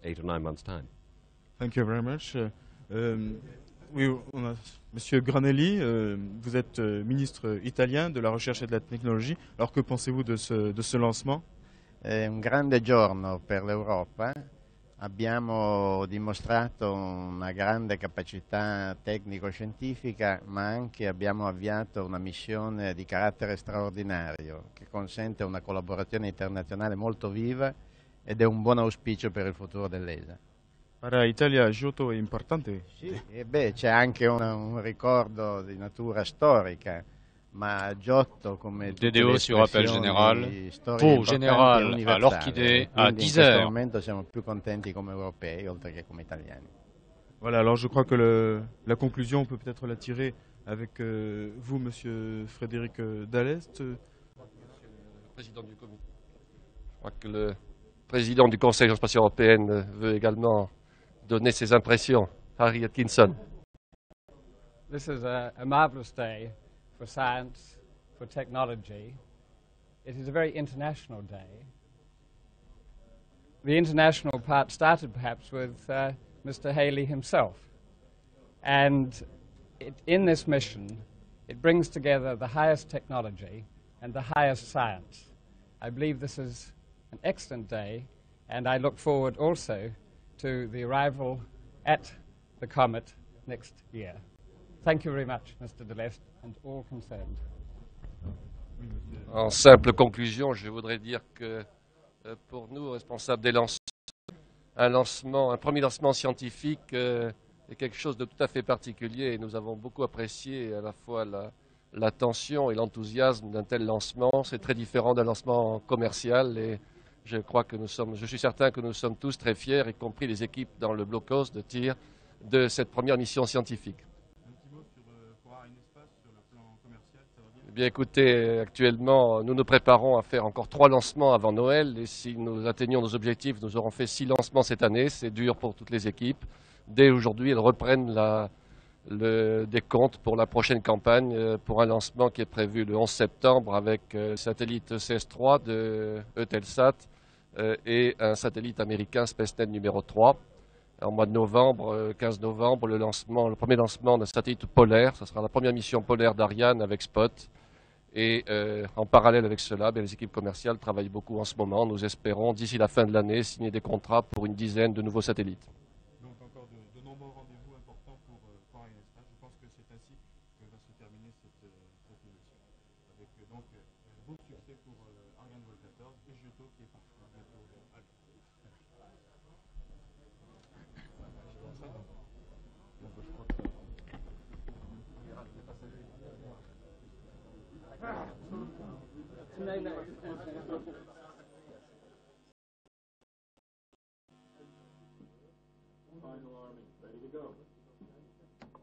8 or 9 months' time. Thank you very much. Oui, Monsieur Granelli, vous êtes ministre italien de la recherche et de la technologie. Alors que pensez-vous de ce lancement? È un grande giorno per l'Europa. Abbiamo dimostrato una grande capacità tecnico-scientifica, ma anche abbiamo avviato una missione di carattere straordinario che consente una collaborazione internazionale molto viva ed è un buon auspicio per il futuro dell'ESA. Para Italia, Giotto è importante. Sì, e c'è anche un ricordo di natura storica, ma Giotto, come DDO sur appel général, pour général à l'Orchidée à 10 heures. In questo heures. momento siamo più contenti come europei, oltre che come italiani. Voilà, alors je crois que la conclusion, on peut peut-être la tirer avec vous, Monsieur Frédéric Dallest. Président du comité. Je crois que le président du Conseil de la spatiale européenne veut également donner ses impressions. Harry Atkinson. This is a marvelous day for science, for technology. It is a very international day. The international part started perhaps with Mr. Haley himself. And in this mission, it brings together the highest technology and the highest science. I believe this is an excellent day, and I look forward also to the arrival at the comet next year. Thank you very much, Mr. Dallest, and all concerned. En simple conclusion, je voudrais dire que pour nous, responsables des lanceurs, un premier lancement scientifique est quelque chose de tout à fait particulier et nous avons beaucoup apprécié à la fois l'attention et l'enthousiasme d'un tel lancement. C'est très différent d'un lancement commercial et je suis certain que nous sommes tous très fiers, y compris les équipes dans le blocos de tir, de cette première mission scientifique. Eh bien, écoutez, actuellement, nous nous préparons à faire encore 3 lancements avant Noël et si nous atteignons nos objectifs, nous aurons fait 6 lancements cette année. C'est dur pour toutes les équipes. Dès aujourd'hui, elles reprennent des comptes pour la prochaine campagne pour un lancement qui est prévu le 11 septembre avec le satellite CS3 de Eutelsat et un satellite américain SpaceNet numéro 3. En mois de novembre, 15 novembre, le premier lancement d'un satellite polaire. Ce sera la première mission polaire d'Ariane avec Spot. Et en parallèle avec cela, les équipes commerciales travaillent beaucoup en ce moment. Nous espérons, d'ici la fin de l'année, signer des contrats pour une dizaine de nouveaux satellites. Donc encore de nombreux rendez-vous importants pour Arianespace. Je pense que c'est ainsi que va se terminer cette émission. Avec donc beau succès pour Ariane Vol 14 et Giotto qui est parti bientôt à Lyon.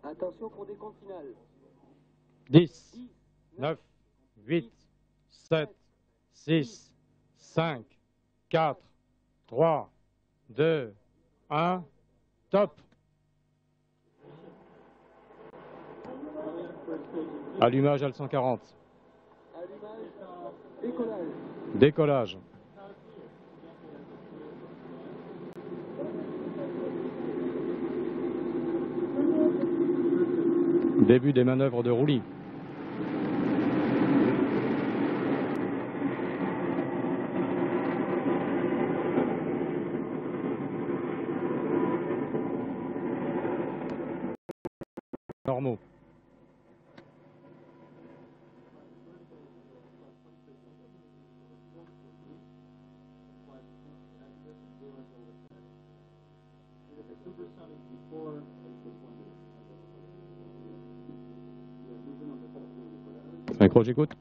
Attention pour décompte final. 10, 9, 8, 7, 6, 5, 4, 3, 2, 1, top. Allumage AL 140. Décollage. Début des manœuvres de roulis. Normaux. Synchro, j'écoute.